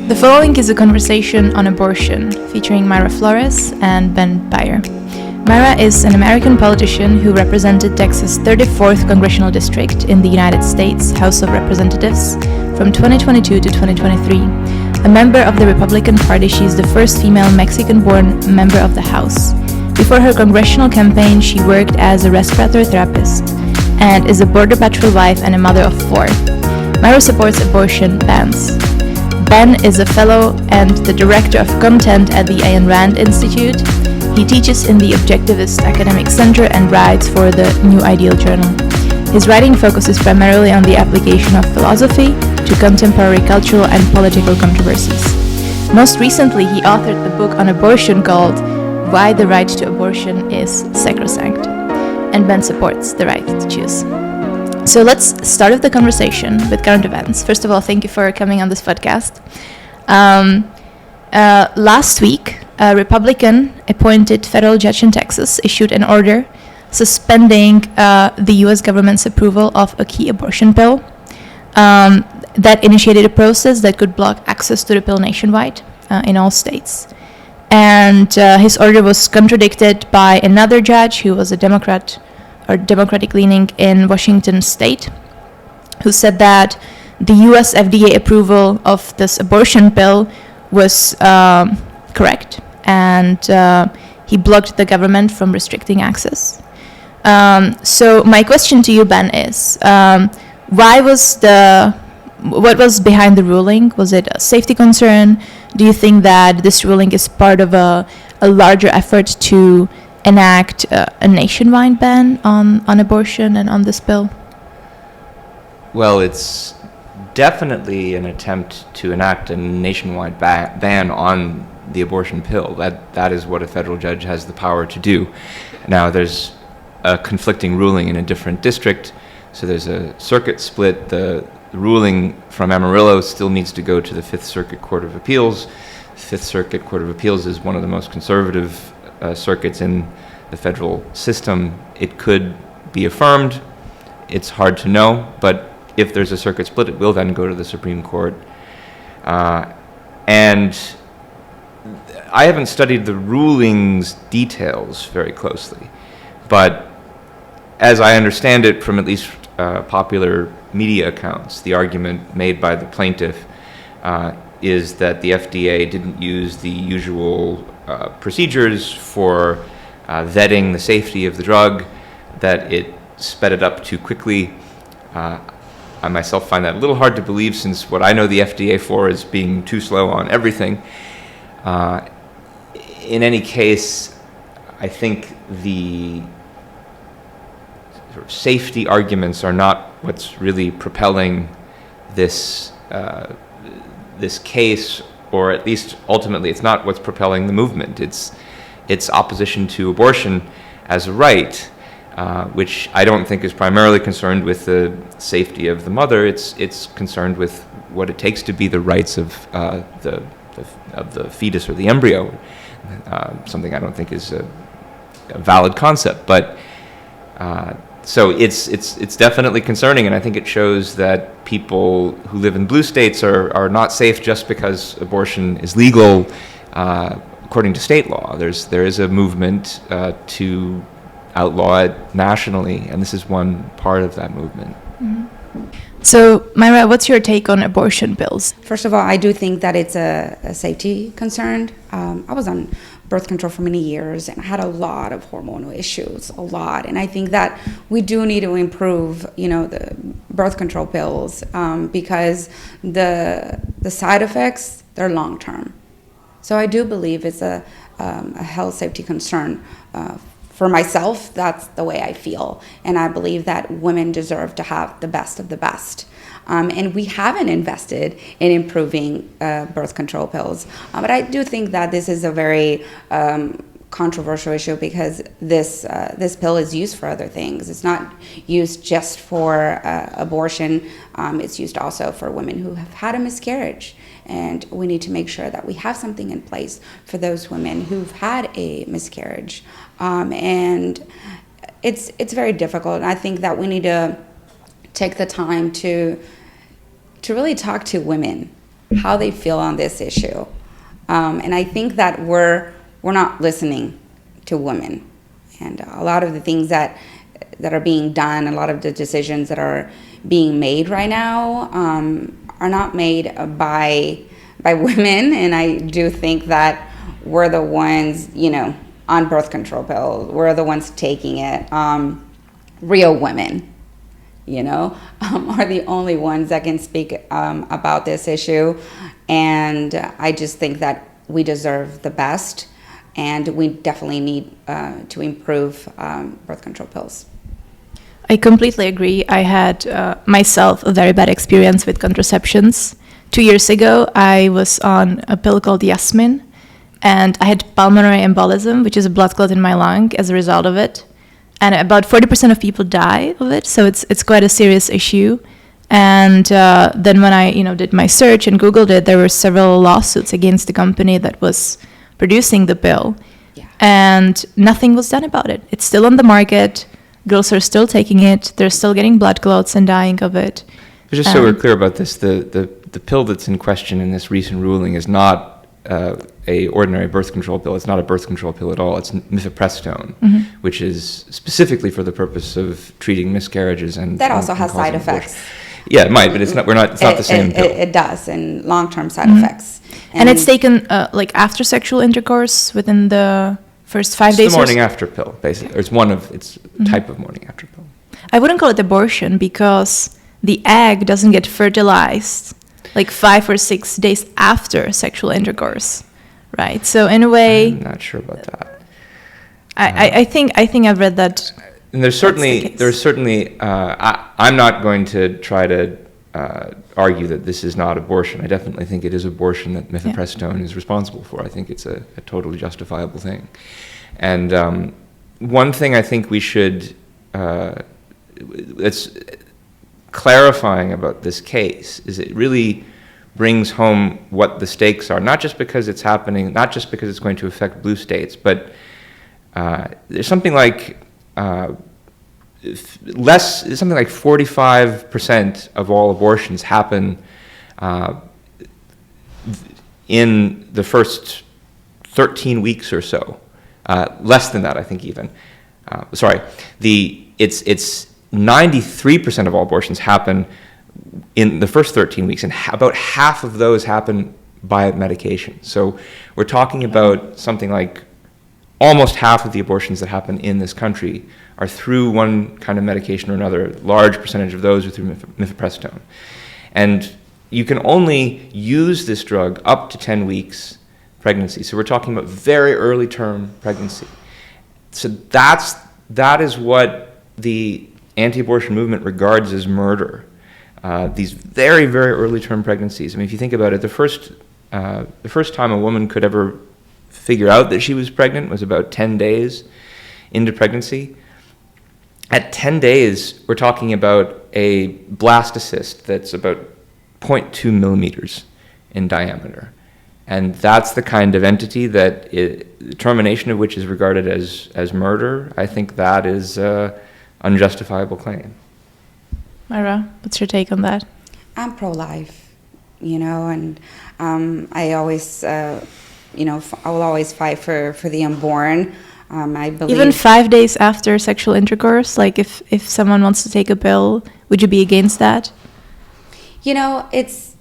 The following is a conversation on abortion featuring Mayra Flores and Ben Bayer. Mayra is an American politician who represented Texas' 34th congressional district in the United States House of Representatives from 2022 to 2023. A member of the Republican Party, she is the first female Mexican-born member of the House. Before her congressional campaign, she worked as a respiratory therapist and is a Border Patrol wife and a mother of 4. Mayra supports abortion bans. Ben is a fellow and the director of content at the Ayn Rand Institute. He teaches in the Objectivist academic center and writes for the New Ideal journal. His writing focuses primarily on the application of philosophy to contemporary cultural and political controversies. Most recently, he authored the book on abortion called Why the Right to Abortion is Sacrosanct, and Ben supports the right to choose. So let's start with the conversation with current events. First of all, thank you for coming on this podcast. Last week, a Republican appointed federal judge in Texas issued an order suspending the U.S. government's approval of a key abortion pill that initiated a process that could block access to the pill nationwide in all states. And his order was contradicted by another judge who was a Democrat or Democratic leaning in Washington state, who said that the US FDA approval of this abortion pill was correct, and he blocked the government from restricting access. So my question to you, Ben, is what was behind the ruling? Was it a safety concern? Do you think that this ruling is part of a larger effort to enact a nationwide ban on abortion and on this bill? Well, it's definitely an attempt to enact a nationwide ban on the abortion pill. That is what a federal judge has the power to do. Now, there's a conflicting ruling in a different district, so there's a circuit split. The ruling from Amarillo still needs to go to the Fifth Circuit Court of Appeals. The Fifth Circuit Court of Appeals is one of the most conservative circuits in the federal system. It could be affirmed. It's hard to know, but if there's a circuit split, it will then go to the Supreme Court. And I haven't studied the ruling's details very closely, but as I understand it from at least popular media accounts, the argument made by the plaintiff is that the FDA didn't use the usual procedures for vetting the safety of the drug, that it sped it up too quickly. I myself find that a little hard to believe, since what I know the FDA for is being too slow on everything. In any case, I think the sort of safety arguments are not what's really propelling this case, or at least ultimately it's not what's propelling the movement. It's opposition to abortion as a right, which I don't think is primarily concerned with the safety of the mother. It's concerned with what it takes to be the rights of the fetus or the embryo, something I don't think is a valid concept. But so it's definitely concerning, and I think it shows that people who live in blue states are not safe just because abortion is legal according to state law. There is a movement to outlaw it nationally, and this is one part of that movement. Mm-hmm. So, Mayra, what's your take on abortion pills? First of all, I do think that it's a safety concern. I was on birth control for many years, and I had a lot of hormonal issues, a lot. And I think that we do need to improve, the birth control pills, because the side effects, they're long term. So I do believe it's a health safety concern. For myself, that's the way I feel. And I believe that women deserve to have the best of the best. And we haven't invested in improving birth control pills. But I do think that this is a very controversial issue, because this pill is used for other things. It's not used just for abortion. It's used also for women who have had a miscarriage. And we need to make sure that we have something in place for those women who've had a miscarriage. And it's very difficult. And I think that we need to take the time to really talk to women how they feel on this issue. And I think that we're not listening to women. And a lot of the things that are being done, a lot of the decisions that are being made right now are not made by women. And I do think that we're the ones, on birth control pills. We're the ones taking it. Real women, are the only ones that can speak about this issue. And I just think that we deserve the best. And we definitely need to improve birth control pills. I completely agree. I had myself a very bad experience with contraceptions. 2 years ago, I was on a pill called Yasmin, and I had pulmonary embolism, which is a blood clot in my lung as a result of it. And about 40% of people die of it, so it's quite a serious issue. And then when I did my search and Googled it, there were several lawsuits against the company that was producing the pill. Yeah. And nothing was done about it. It's still on the market. Girls are still taking it. They're still getting blood clots and dying of it. But just so we're clear about this, the pill that's in question in this recent ruling is not a ordinary birth control pill. It's not a birth control pill at all. It's mifepristone, which is specifically for the purpose of treating miscarriages and that also has causing side effects. abortion. Yeah, it might, but it's not. It's not the same pill. It does, and long-term side effects. And it's taken after sexual intercourse within the first 5 days. It's the morning after pill, basically. It's one of its type of morning after pill. I wouldn't call it abortion because the egg doesn't get fertilized 5 or 6 days after sexual intercourse, right? So in a way, I'm not sure about that. I think I've read that. And there's certainly I'm not going to try to argue that this is not abortion. I definitely think it is abortion that mifepristone is responsible for. I think it's a totally justifiable thing. And one thing I think we should, it's clarifying about this case, is it really brings home what the stakes are, not just because it's happening, not just because it's going to affect blue states, but there's something like something like 45% of all abortions happen in the first 13 weeks or so. Less than that, I think even. It's 93% of all abortions happen in the first 13 weeks, and about half of those happen by medication. So we're talking about something like almost half of the abortions that happen in this country are through one kind of medication or another. A large percentage of those are through mifepristone. And you can only use this drug up to 10 weeks pregnancy. So we're talking about very early term pregnancy. So that is what the anti-abortion movement regards as murder. These very, very early term pregnancies. I mean, if you think about it, the first time a woman could ever figure out that she was pregnant was about 10 days into pregnancy. At 10 days, we're talking about a blastocyst that's about 0.2 millimeters in diameter. And that's the kind of entity that the termination of which is regarded as murder. I think that is an unjustifiable claim. Mayra, what's your take on that? I'm pro-life, and I always, I will always fight for the unborn. I believe even 5 days after sexual intercourse, if someone wants to take a pill, would you be against that? It's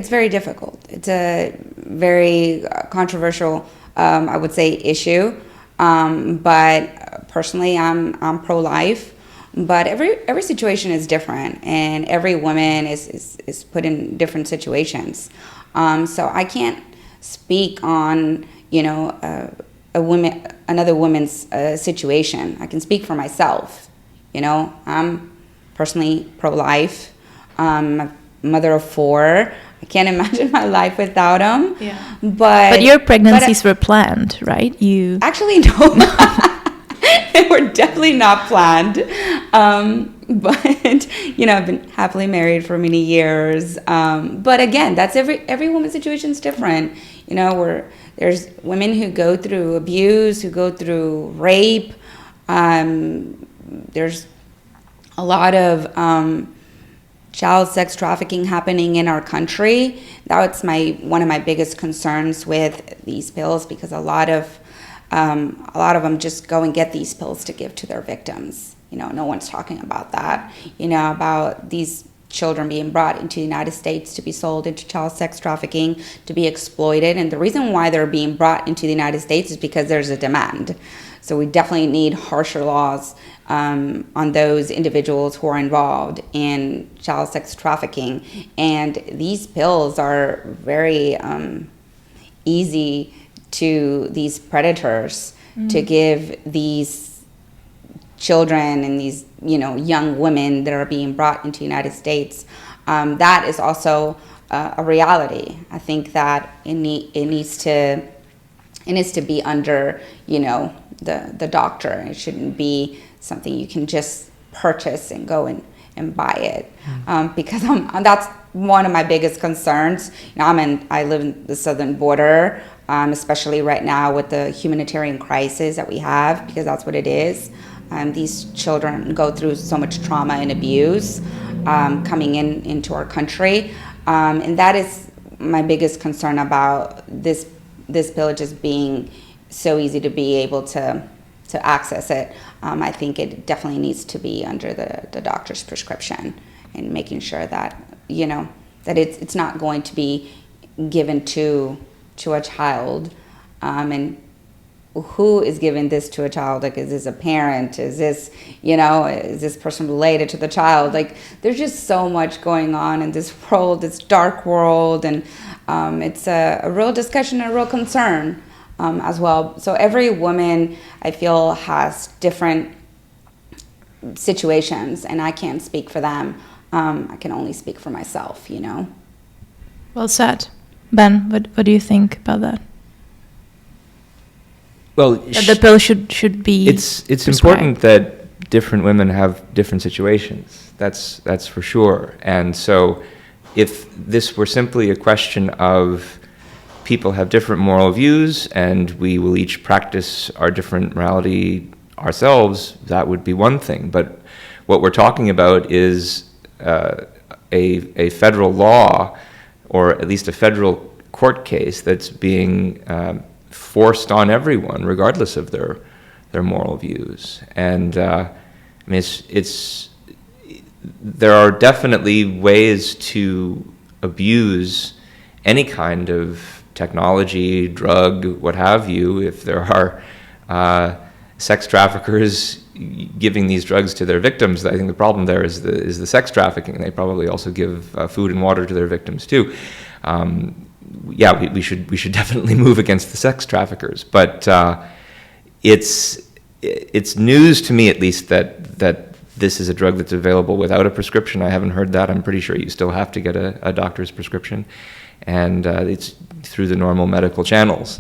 very difficult. It's a very controversial, I would say, issue. But personally, I'm pro-life. But every situation is different, and every woman is put in different situations. So I can't speak on another woman's situation. I can speak for myself. I'm personally pro-life. I'm a mother of 4. I can't imagine my life without him. Yeah. But your pregnancies were planned, right? You actually no. They were definitely not planned. But I've been happily married for many years. But again, that's every woman's situation is different. There's women who go through abuse, who go through rape. There's a lot of child sex trafficking happening in our country. That's one of my biggest concerns with these pills, because a lot of them just go and get these pills to give to their victims. No one's talking about that. About these children being brought into the United States to be sold into child sex trafficking, to be exploited. And the reason why they're being brought into the United States is because there's a demand. So we definitely need harsher laws on those individuals who are involved in child sex trafficking. And these pills are very easy to these predators to give these children and these young women that are being brought into the United States. That is also a reality. I think that it needs to be under the doctor. It shouldn't be something you can just purchase and go and buy it, because that's one of my biggest concerns. I live in the southern border, especially right now with the humanitarian crisis that we have, because that's what it is. These children go through so much trauma and abuse coming into our country, and that is my biggest concern about this pill just being so easy to be able to access it. I think it definitely needs to be under the doctor's prescription, and making sure that that it's not going to be given to a child. And who is giving this to a child? Like, is this a parent? Is this is this person related to the child? Like, there's just so much going on in this world, this dark world, and it's a real discussion and a real concern as well. So every woman, I feel, has different situations, and I can't speak for them. I can only speak for myself, Well said. Ben, what do you think about that? Well, that the pill should be It's prescribed. important that different women have different situations. That's for sure. And so if this were simply a question of people have different moral views and we will each practice our different morality ourselves, that would be one thing. But what we're talking about is a federal law, or at least a federal court case, that's being forced on everyone, regardless of their moral views. And there are definitely ways to abuse any kind of technology, drug, what have you. If there are sex traffickers giving these drugs to their victims, I think the problem there is the sex trafficking. They probably also give food and water to their victims too. We should definitely move against the sex traffickers. But it's news to me, at least, that this is a drug that's available without a prescription. I haven't heard that. I'm pretty sure you still have to get a doctor's prescription, and it's through the normal medical channels.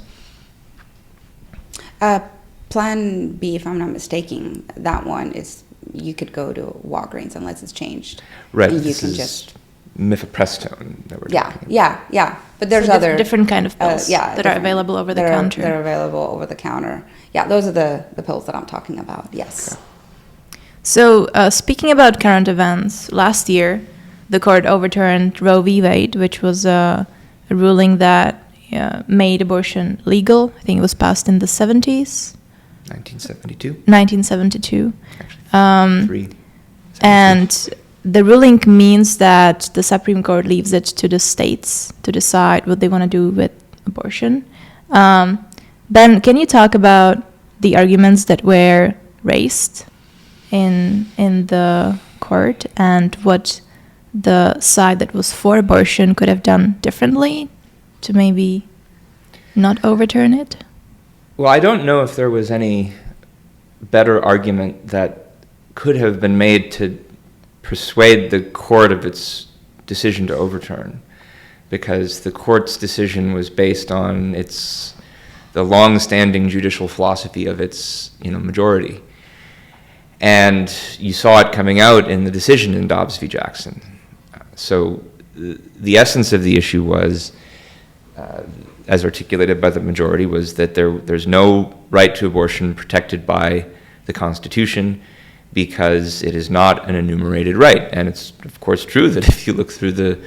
Plan B, if I'm not mistaken, that one is you could go to Walgreens unless it's changed. Right. You this can is just mifepristone that we're talking about. Yeah. But there's So other different kind of pills that are different- available over the that are- counter. That are available over the counter. Yeah, those are the pills that I'm talking about. Yes. Okay. So, speaking about current events, last year, the court overturned Roe v. Wade, which was a ruling that made abortion legal. I think it was passed in the 70s. 1972. 1972. Actually, 3. And the ruling means that the Supreme Court leaves it to the states to decide what they want to do with abortion. Ben, can you talk about the arguments that were raised in the court, and what the side that was for abortion could have done differently to maybe not overturn it? Well, I don't know if there was any better argument that could have been made to persuade the court of its decision to overturn, because the court's decision was based on the long-standing judicial philosophy of its majority. And you saw it coming out in the decision in Dobbs v. Jackson. So the essence of the issue was, as articulated by the majority, was that there's no right to abortion protected by the Constitution, because it is not an enumerated right. And it's, of course, true that if you look through the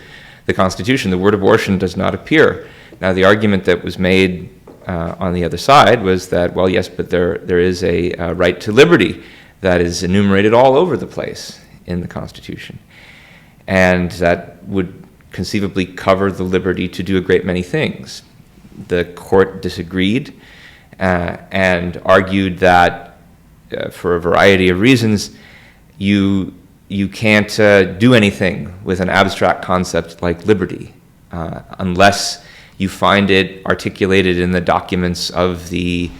Constitution, the word abortion does not appear. Now, the argument that was made on the other side was that, well, yes, but there is a right to liberty that is enumerated all over the place in the Constitution. And that would conceivably cover the liberty to do a great many things. The court disagreed and argued that for a variety of reasons, you can't do anything with an abstract concept like liberty unless you find it articulated in the documents of the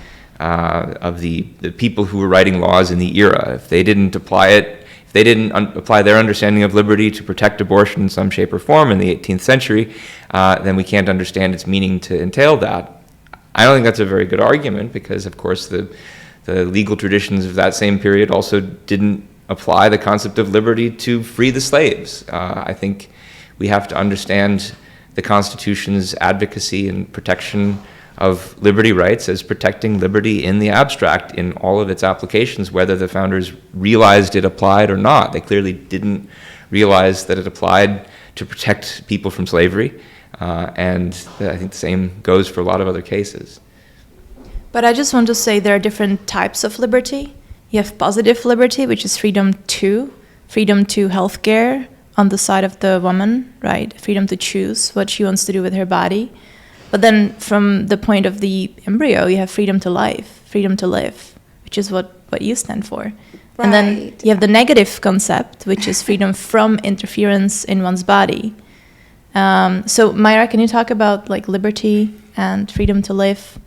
people who were writing laws in the era. If they didn't apply it, if they didn't apply their understanding of liberty to protect abortion in some shape or form in the 18th century, then we can't understand its meaning to entail that. I don't think that's a very good argument because, of course, the legal traditions of that same period also didn't apply the concept of liberty to free the slaves. I think we have to understand the Constitution's advocacy and protection of liberty rights as protecting liberty in the abstract in all of its applications, whether the founders realized it applied or not. They clearly didn't realize that it applied to protect people from slavery, and I think the same goes for a lot of other cases. But I just want to say there are different types of liberty. You have positive liberty, which is freedom to healthcare on the side of the woman, right? Freedom to choose what she wants to do with her body. But then from the point of the embryo, you have freedom to live, which is what you stand for. Right. And then you have the negative concept, which is freedom from interference in one's body. So Mayra, can you talk about like liberty and freedom to live?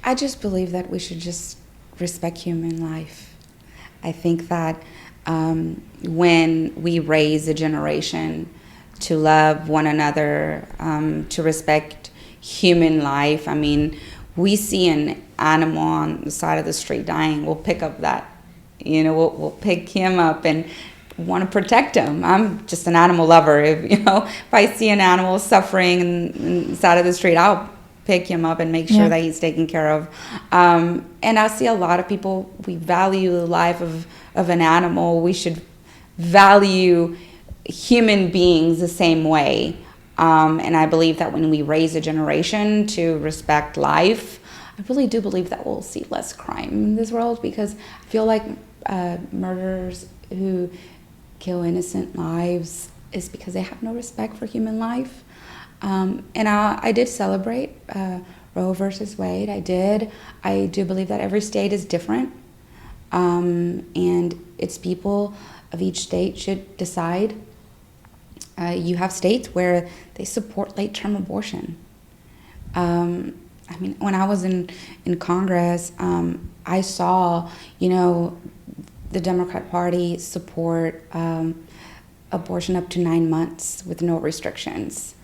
I just believe that we should just respect human life. I think that when we raise a generation to love one another, to respect human life, I mean, we see an animal on the side of the street dying, we'll pick up that, we'll pick him up and want to protect him. I'm just an animal lover. If I see an animal suffering on the side of the street, I'll pick him up and make sure that he's taken care of. And I see a lot of people, we value the life of an animal. We should value human beings the same way. And I believe that when we raise a generation to respect life, I really do believe that we'll see less crime in this world, because I feel like murderers who kill innocent lives is because they have no respect for human life. And I did celebrate Roe versus Wade. I do believe that every state is different. And its people of each state should decide. You have states where they support late-term abortion. I mean, when I was in Congress, I saw, the Democrat Party support abortion up to 9 months with no restrictions.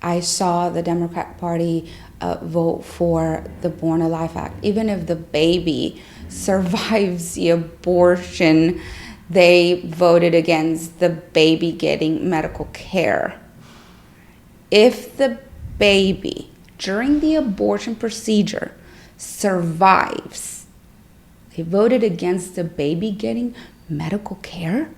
I saw the Democrat Party vote for the Born Alive Act. Even if the baby survives the abortion, they voted against the baby getting medical care. If the baby, during the abortion procedure, survives, they voted against the baby getting medical care?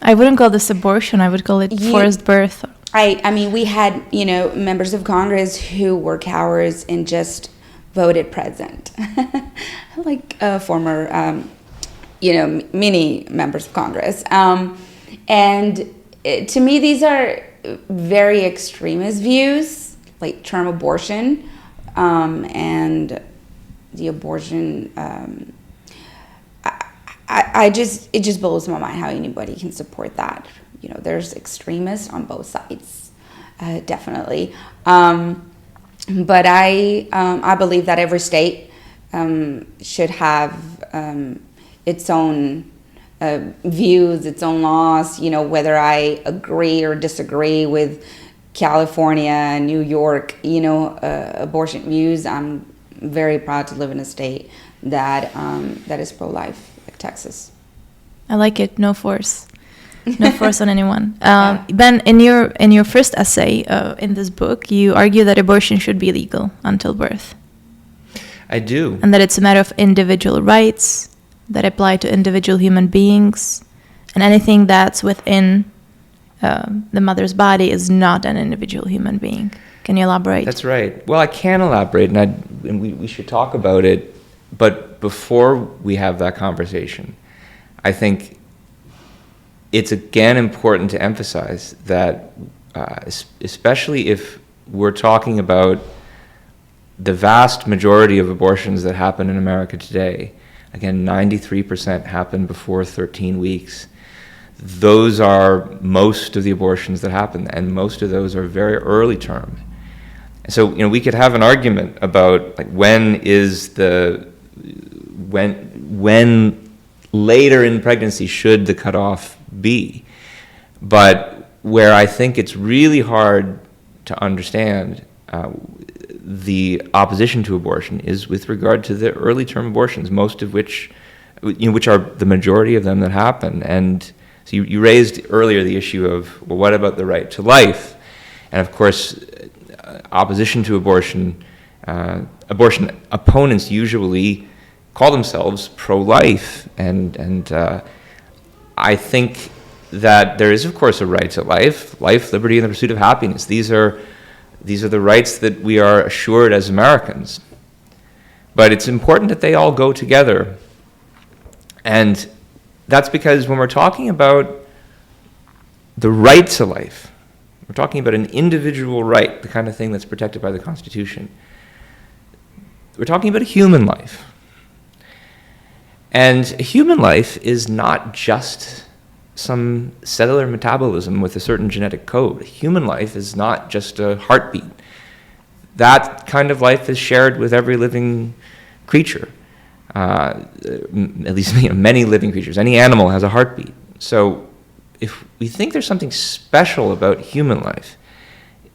I wouldn't call this abortion. I would call it forced birth. I mean, we had, members of Congress who were cowards and just voted present. Like former, many members of Congress. And to me, these are very extremist views, like term abortion and the abortion. It just blows my mind how anybody can support that. There's extremists on both sides, definitely. But I believe that every state should have its own views, its own laws. Whether I agree or disagree with California, New York, abortion views, I'm very proud to live in a state that is pro-life, like Texas. I like it. No force. No force on anyone. Ben, in your first essay in this book, you argue that abortion should be legal until birth. I do. And that it's a matter of individual rights, that apply to individual human beings, and anything that's within the mother's body is not an individual human being. Can you elaborate? That's right. Well, I can elaborate, and we should talk about it, but before we have that conversation, I think it's again important to emphasize that, especially if we're talking about the vast majority of abortions that happen in America today, again, 93% happen before 13 weeks. Those are most of the abortions that happen, and most of those are very early term. So, we could have an argument about like when later in pregnancy should the cutoff be. But where I think it's really hard to understand the opposition to abortion is with regard to the early term abortions, most of which are the majority of them that happen. And so you raised earlier the issue of, well, what about the right to life? And of course, opposition to abortion, abortion opponents usually call themselves pro-life, and I think that there is, of course, a right to life, liberty, and the pursuit of happiness. These are the rights that we are assured as Americans. But it's important that they all go together, and that's because when we're talking about the right to life, we're talking about an individual right, the kind of thing that's protected by the Constitution. We're talking about a human life. And a human life is not just some cellular metabolism with a certain genetic code. A human life is not just a heartbeat. That kind of life is shared with every living creature, at least many living creatures. Any animal has a heartbeat. So if we think there's something special about human life,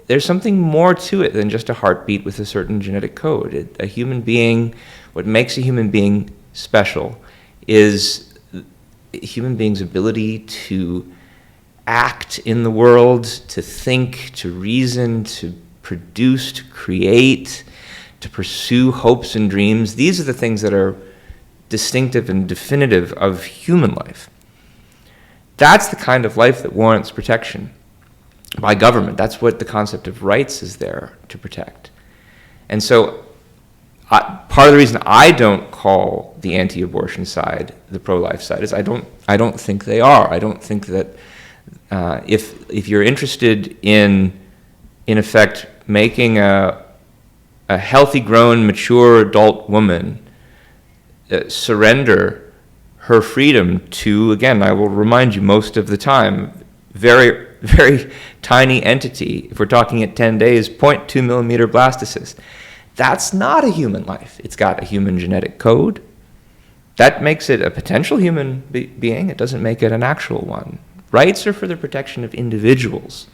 there's something more to it than just a heartbeat with a certain genetic code. A human being, what makes a human being special is a human being's ability to act in the world, to think, to reason, to produce, to create, to pursue hopes and dreams. These are the things that are distinctive and definitive of human life. That's the kind of life that warrants protection by government. That's what the concept of rights is there to protect. And so part of the reason I don't call the anti-abortion side the pro-life side is I don't think they are. I don't think that if you're interested in effect making a healthy, grown, mature adult woman surrender her freedom to, again, I will remind you most of the time, very, very tiny entity, if we're talking at 10 days, 0.2 millimeter blastocyst. That's not a human life. It's got a human genetic code. That makes it a potential human being. It doesn't make it an actual one. Rights are for the protection of individuals.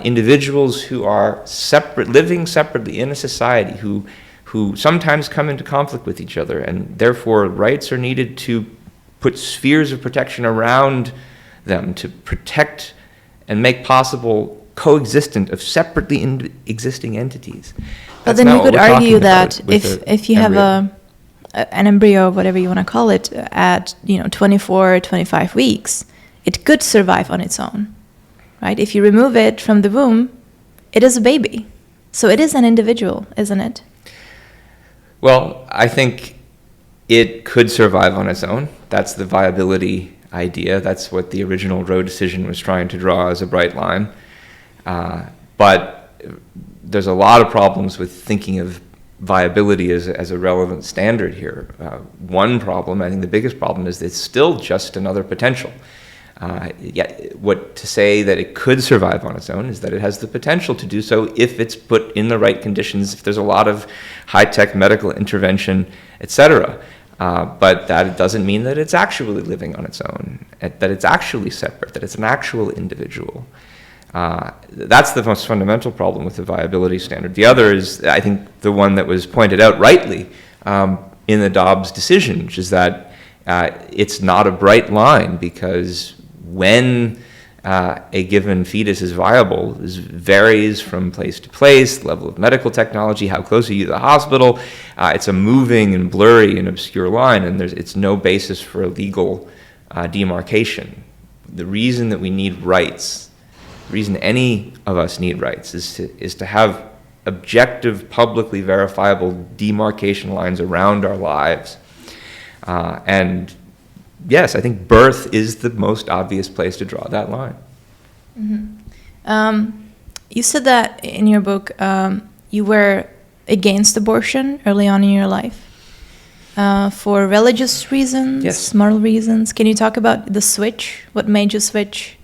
Individuals who are separate, living separately in a society, who sometimes come into conflict with each other, and therefore rights are needed to put spheres of protection around them to protect and make possible coexistence of separately existing entities. But then you could argue that if you have an embryo, whatever you want to call it, at 24, 25 weeks, it could survive on its own, right? If you remove it from the womb, it is a baby. So it is an individual, isn't it? Well, I think it could survive on its own. That's the viability idea. That's what the original Roe decision was trying to draw as a bright line. But there's a lot of problems with thinking of viability as a relevant standard here. One problem, I think the biggest problem, is it's still just another potential. What to say that it could survive on its own is that it has the potential to do so if it's put in the right conditions, if there's a lot of high-tech medical intervention, etc. But that doesn't mean that it's actually living on its own, that it's actually separate, that it's an actual individual. That's the most fundamental problem with the viability standard. The other is, I think, the one that was pointed out rightly in the Dobbs decision, which is that it's not a bright line, because when a given fetus is viable varies from place to place, level of medical technology, how close are you to the hospital. It's a moving and blurry and obscure line, and it's no basis for a legal demarcation. The reason that we need rights, the reason any of us need rights, is to have objective, publicly verifiable demarcation lines around our lives. And yes, I think birth is the most obvious place to draw that line. Mm-hmm. You said that in your book you were against abortion early on in your life for religious reasons, yes, moral reasons. Can you talk about the switch? What made you switch?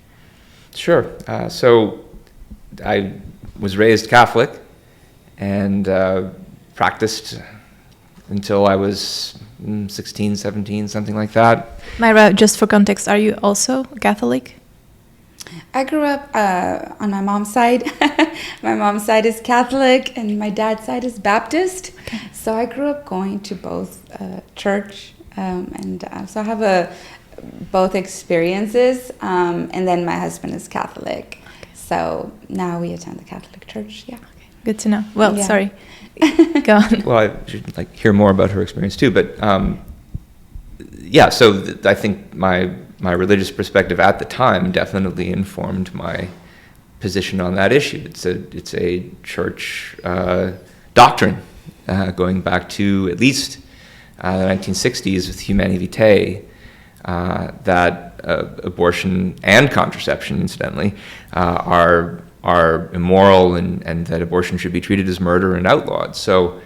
Sure. So I was raised Catholic and practiced until I was 16, 17, something like that. Mayra, just for context, are you also Catholic? I grew up on my mom's side. My mom's side is Catholic and my dad's side is Baptist. Okay. So I grew up going to both church and so I have both experiences. And then my husband is Catholic. Okay. So now we attend the Catholic church, yeah. Okay. Good to know. Well, yeah. Sorry. Go on. Well, I should hear more about her experience too, but yeah, so I think my religious perspective at the time definitely informed my position on that issue. It's a church doctrine going back to at least the 1960s with Humanae Vitae, that abortion and contraception, incidentally, are immoral and that abortion should be treated as murder and outlawed. So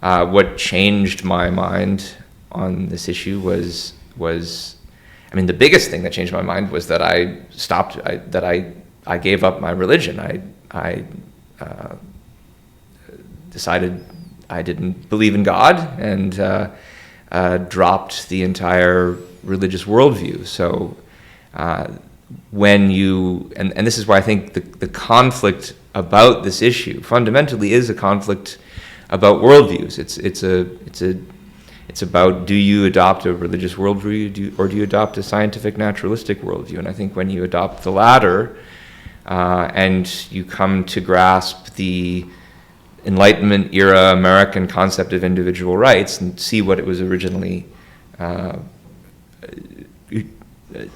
what changed my mind on this issue was I mean, the biggest thing that changed my mind was that I gave up my religion. I decided I didn't believe in God and dropped the entire religious worldview. So when you, and this is why I think the conflict about this issue fundamentally is a conflict about worldviews. It's about, do you adopt a religious worldview or do you adopt a scientific naturalistic worldview? And I think when you adopt the latter and you come to grasp the Enlightenment era American concept of individual rights and see what it was originally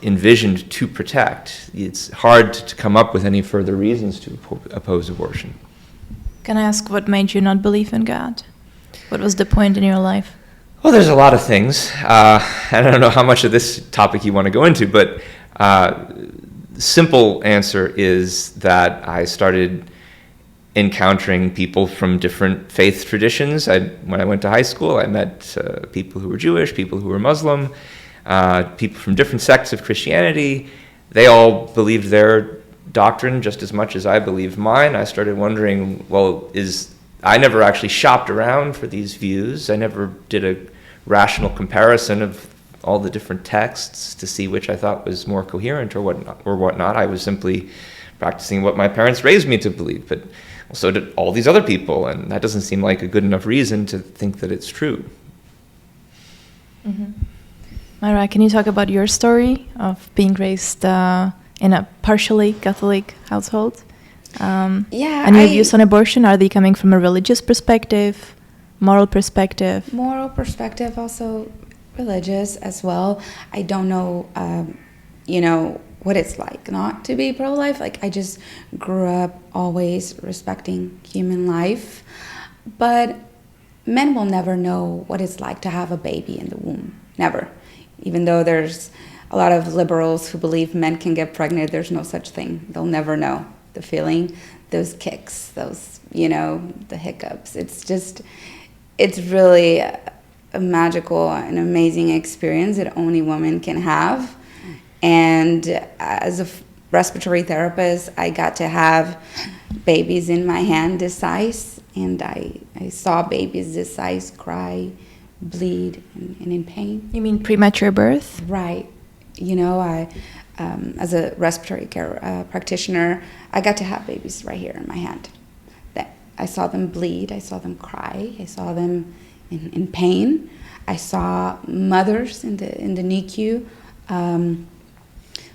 envisioned to protect, it's hard to come up with any further reasons to oppose abortion. Can I ask what made you not believe in God? What was the point in your life? Well, there's a lot of things. I don't know how much of this topic you want to go into, but the simple answer is that I started encountering people from different faith traditions. When I went to high school, I met people who were Jewish, people who were Muslim, people from different sects of Christianity. They all believed their doctrine just as much as I believed mine. I started wondering, well, I never actually shopped around for these views. I never did a rational comparison of all the different texts to see which I thought was more coherent or whatnot. I was simply practicing what my parents raised me to believe, but so did all these other people, and that doesn't seem like a good enough reason to think that it's true. Mm-hmm. Mayra, can you talk about your story of being raised in a partially Catholic household? And your views on abortion, are they coming from a religious perspective, moral perspective? Moral perspective, also religious as well. I don't know, what it's like not to be pro-life. I just grew up always respecting human life. But men will never know what it's like to have a baby in the womb. Never. Even though there's a lot of liberals who believe men can get pregnant, there's no such thing. They'll never know the feeling, those kicks, those, the hiccups. It's really a magical and amazing experience that only women can have. And as a respiratory therapist, I got to have babies in my hand this size, and I saw babies this size cry, bleed, and in pain. You mean premature birth? Right. As a respiratory care practitioner, I got to have babies right here in my hand. I saw them bleed, I saw them cry, I saw them in pain. I saw mothers in the NICU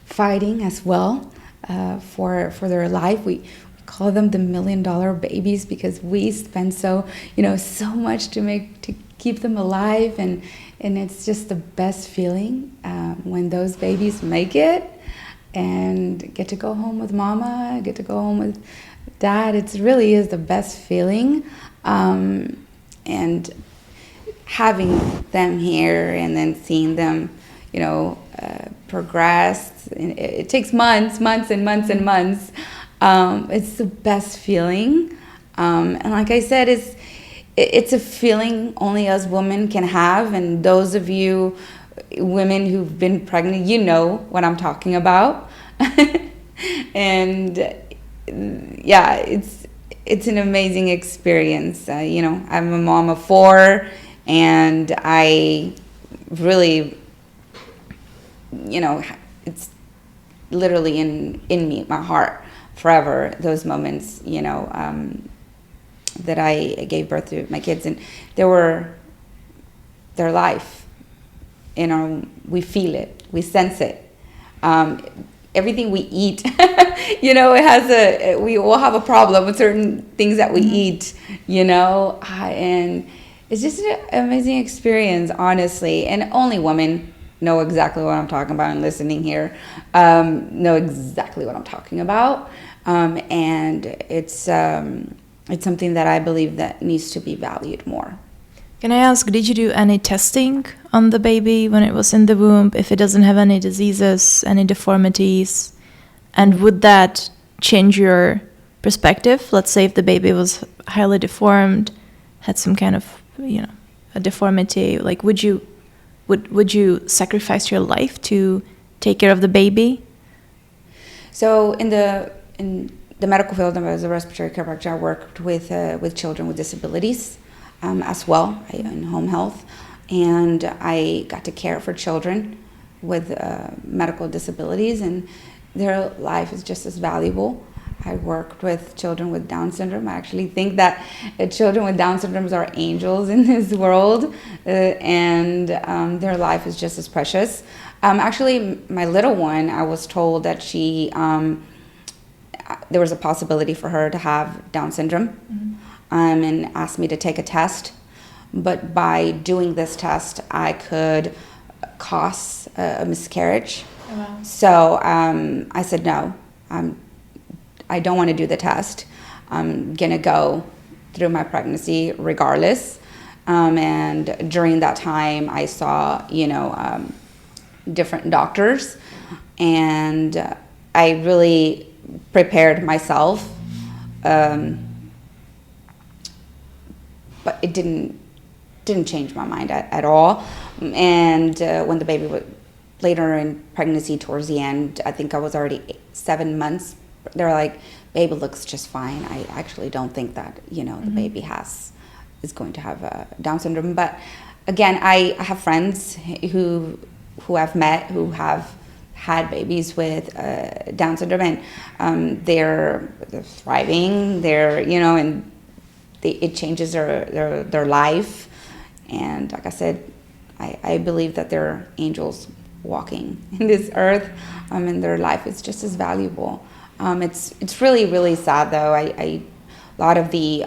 fighting as well. for their life. We call them the $1 million babies because we spend so much to keep them alive, and it's just the best feeling when those babies make it and get to go home with mama, get to go home with dad. It really is the best feeling, and having them here and then seeing them, progress. It takes months and months and months. It's the best feeling, and like I said, it's a feeling only us women can have, and those of you women who've been pregnant, you know what I'm talking about. And yeah, it's an amazing experience. I'm a mom of 4, and I really, it's literally in me, my heart, forever, those moments, that I gave birth to my kids, and their life, we feel it, we sense it. Everything we eat, we all have a problem with certain things that we eat, and it's just an amazing experience, honestly. And only women know exactly what I'm talking about, and listening here know exactly what I'm talking about. And it's something that I believe that needs to be valued more. Can I ask, did you do any testing on the baby when it was in the womb, if it doesn't have any diseases, any deformities? And would that change your perspective? Let's say if the baby was highly deformed, had some kind of, a deformity, like would you sacrifice your life to take care of the baby? So in the medical field, as a respiratory care practitioner, I worked with children with disabilities as well, in home health, and I got to care for children with medical disabilities, and their life is just as valuable. I worked with children with Down syndrome. I actually think that children with Down syndromes are angels in this world, and their life is just as precious. Actually, my little one, I was told that there was a possibility for her to have Down syndrome, and asked me to take a test. But by doing this test, I could cause a miscarriage. Oh, wow. So I said, no, I don't want to do the test. I'm going to go through my pregnancy regardless. And during that time, I saw, different doctors, and I really prepared myself. But it didn't change my mind at all. And when the baby was later in pregnancy, towards the end, I think I was already 7 months. They're like, baby looks just fine. I actually don't think that the baby is going to have Down syndrome. But again, I have friends who I've met who have had babies with Down syndrome, and they're thriving. And it changes their life. And like I said, I believe that they're angels walking in this earth, and their life is just as valuable. It's really, really sad though. A lot of the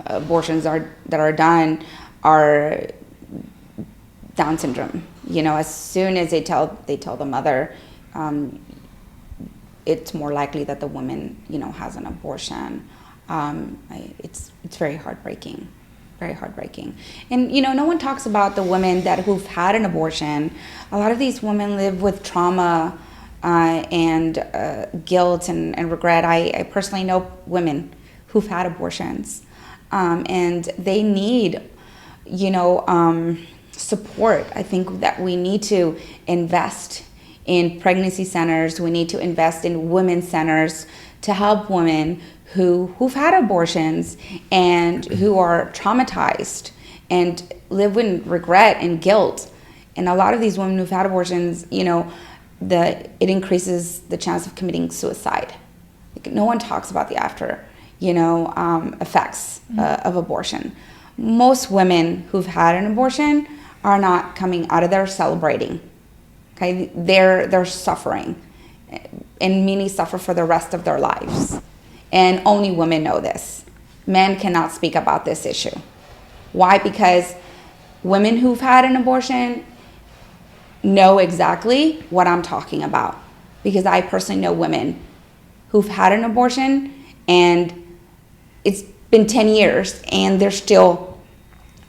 abortions that are done are Down syndrome. As soon as they tell the mother, it's more likely that the woman has an abortion. It's very heartbreaking, very heartbreaking. And no one talks about the women who've had an abortion. A lot of these women live with trauma and guilt and regret. I personally know women who've had abortions, and they need support. I think that we need to invest in pregnancy centers. We need to invest in women's centers to help women who've had abortions and who are traumatized and live with regret and guilt. And a lot of these women who've had abortions, it increases the chance of committing suicide. No one talks about the after, effects of abortion. Most women who've had an abortion are not coming out of there celebrating. Okay, they're suffering, and many suffer for the rest of their lives. And only women know this. Men cannot speak about this issue. Why? Because women who've had an abortion know exactly what I'm talking about. Because I personally know women who've had an abortion and it's been 10 years and they're still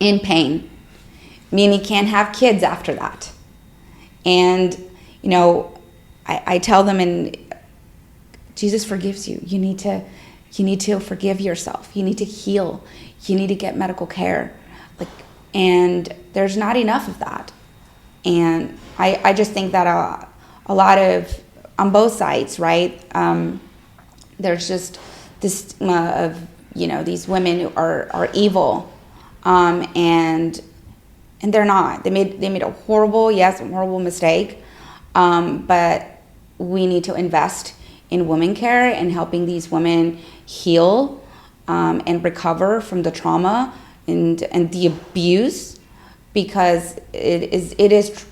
in pain, meaning can't have kids after that. And, you know, I tell them, and Jesus forgives you. You need to forgive yourself. You need to heal. You need to get medical care. And there's not enough of that. And I just think that a lot of, on both sides, right, there's just this stigma of, you know, these women who are evil, and they're not. They made a horrible mistake, but we need to invest in women care and helping these women heal and recover from the trauma and the abuse, because it is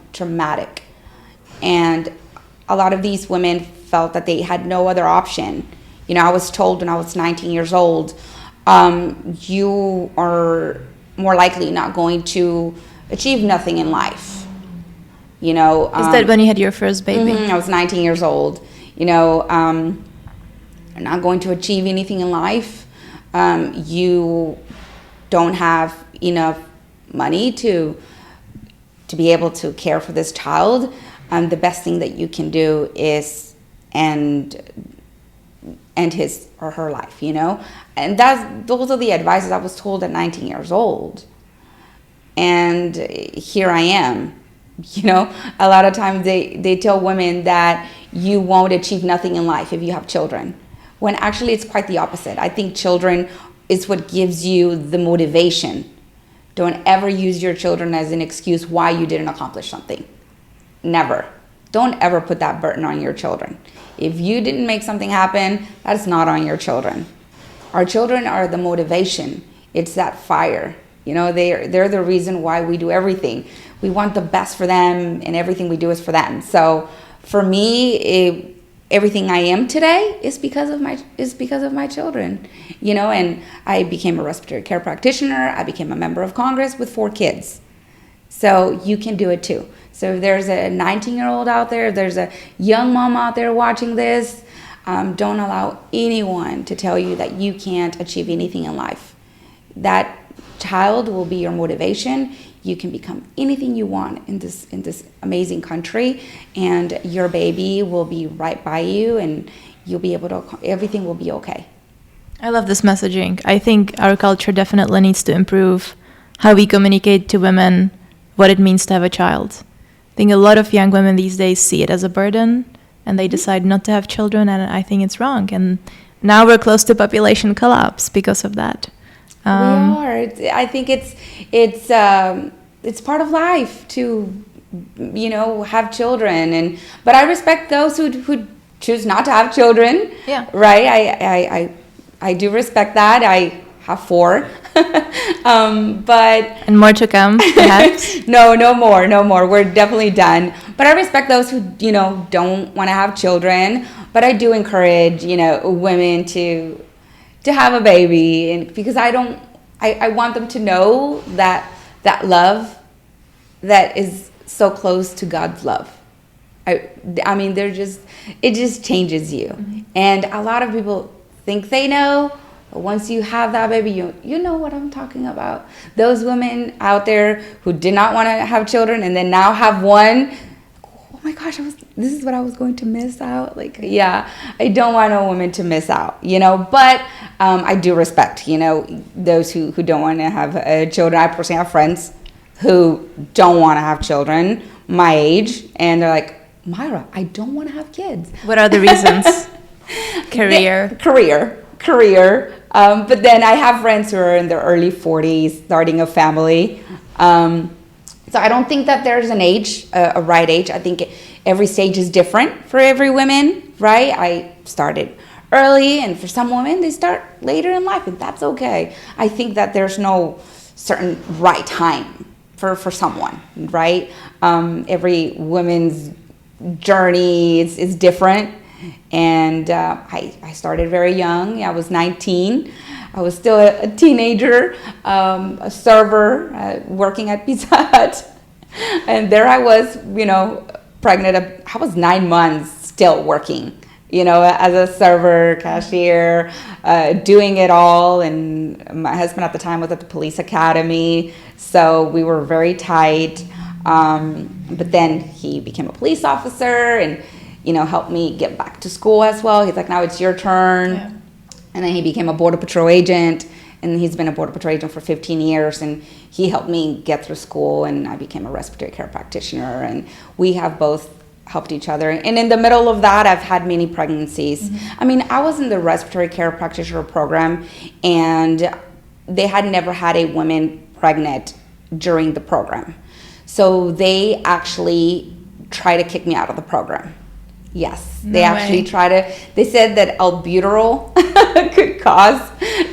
traumatic. And a lot of these women felt that they had no other option. You know, I was told when I was 19 years old, you are more likely not going to achieve nothing in life. You know, is that when you had your first baby? I was 19 years old. You know, you're not going to achieve anything in life. You don't have enough money to be able to care for this child. The best thing that you can do is end his or her life, you know? And those are the advices I was told at 19 years old. And here I am. You know, a lot of times they tell women that you won't achieve nothing in life if you have children, when actually it's quite the opposite. I think children is what gives you the motivation. Don't ever use your children as an excuse why you didn't accomplish something. Never. Don't ever put that burden on your children. If you didn't make something happen, that's not on your children. Our children are the motivation. It's that fire. You know, they're the reason why we do everything. We want the best for them, and everything we do is for them. So for me, everything I am today is because of my children. You know, and I became a respiratory care practitioner. I became a member of Congress with 4 kids. So you can do it too. So if there's a 19-year-old out there, if there's a young mom out there watching this, don't allow anyone to tell you that you can't achieve anything in life. That child will be your motivation. You can become anything you want in this amazing country, and your baby will be right by you, and you'll be able to, everything will be okay. I love this messaging. I think our culture definitely needs to improve how we communicate to women what it means to have a child. I think a lot of young women these days see it as a burden, and they decide not to have children, and I think it's wrong. And now we're close to population collapse because of that. We are. I think it's part of life to, you know, have children, but I respect those who choose not to have children. Yeah. Right. I do respect that. I have 4, but and more to come, perhaps. no more. We're definitely done. But I respect those who, you know, don't want to have children. But I do encourage, you know, women to have a baby, and because I want them to know that love that is so close to God's love. I mean, it just changes you. Mm-hmm. And a lot of people think they know, but once you have that baby, you know what I'm talking about. Those women out there who did not want to have children and then now have one, oh my gosh, this is what I was going to miss out. Like, yeah, I don't want a woman to miss out, you know, but I do respect, you know, those who don't want to have children. I personally have friends who don't want to have children my age, and they're like, Mayra, I don't want to have kids. What are the reasons? Career. But then I have friends who are in their early 40s, starting a family. So I don't think that there's an age, a right age. I think every stage is different for every woman, right? I started early, and for some women, they start later in life, and that's okay. I think that there's no certain right time for someone, right? Every woman's journey is different. And I started very young. I was 19. I was still a teenager, a server, working at Pizza Hut. And there I was, pregnant. I was 9 months still working, as a server, cashier, doing it all. And my husband at the time was at the police academy, so we were very tight. But then he became a police officer and, helped me get back to school as well. He's like, now it's your turn. Yeah. And then he became a Border Patrol agent, and he's been a Border Patrol agent for 15 years, and he helped me get through school, and I became a respiratory care practitioner, and we have both helped each other. And in the middle of that, I've had many pregnancies. Mm-hmm. I mean, I was in the respiratory care practitioner program, and they had never had a woman pregnant during the program. So they actually try to kick me out of the program. Yes, they actually they said that albuterol could cause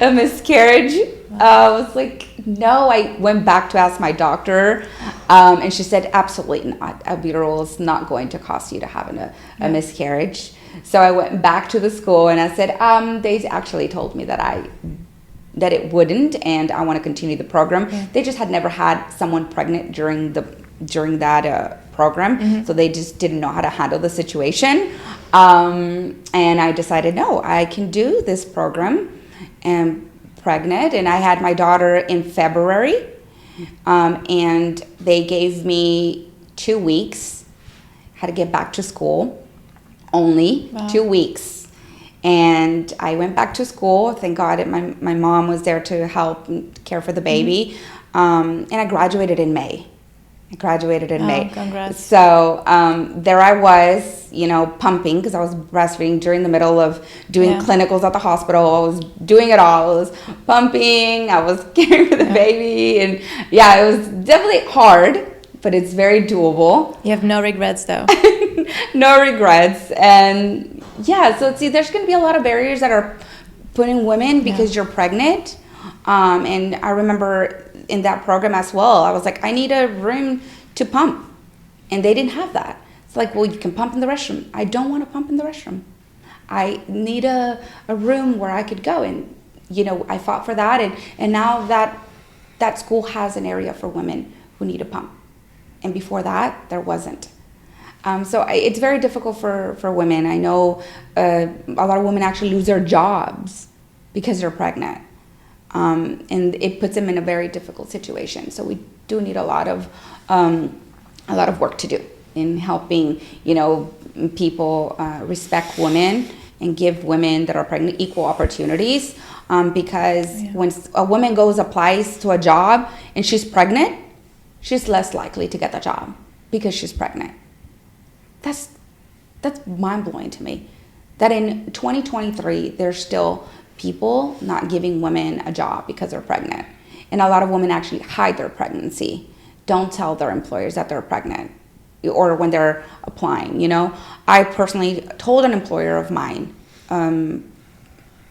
a miscarriage. I was like, no. I went back to ask my doctor, and she said, absolutely not. Albuterol is not going to cause you to have a miscarriage. So I went back to the school and I said, they actually told me that it wouldn't, and I want to continue the program. Yeah. They just had never had someone pregnant during that program, mm-hmm. So they just didn't know how to handle the situation. And I decided, no, I can do this program. And pregnant, and I had my daughter in February, and they gave me 2 weeks. Had to get back to school, only 2 weeks. And I went back to school. Thank God my mom was there to help care for the baby. Mm-hmm. And I graduated in May. May. Congrats. So there I was, pumping, because I was breastfeeding during the middle of doing clinicals at the hospital. I was doing it all. I was pumping. I was caring for the baby. And it was definitely hard, but it's very doable. You have no regrets, though. No regrets. And so see, there's going to be a lot of barriers that are put in women because you're pregnant. And I remember in that program as well, I was like, I need a room to pump. And they didn't have that. It's like, well, you can pump in the restroom. I don't want to pump in the restroom. I need a room where I could go. And, I fought for that. And now that school has an area for women who need a pump. And before that, there wasn't. So it's very difficult for women. I know a lot of women actually lose their jobs because they're pregnant. And it puts them in a very difficult situation. So we do need a lot of work to do in helping, people respect women and give women that are pregnant equal opportunities. Because when a woman applies to a job and she's pregnant, she's less likely to get the job because she's pregnant. That's mind-blowing to me. That in 2023, there's still people not giving women a job because they're pregnant. And a lot of women actually hide their pregnancy, don't tell their employers that they're pregnant, or when they're applying, I personally told an employer of mine, the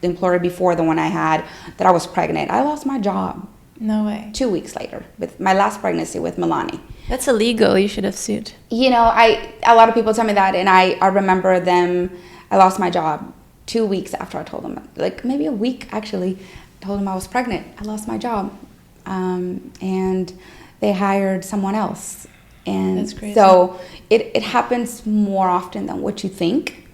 employer before the one I had, that I was pregnant. I lost my job. No way. 2 weeks later, with my last pregnancy with Milani. That's illegal. You should have sued. A lot of people tell me that, and I remember I lost my job 2 weeks after I told them, like maybe a week actually, told them I was pregnant. I lost my job. And they hired someone else. And that's crazy. So it happens more often than what you think.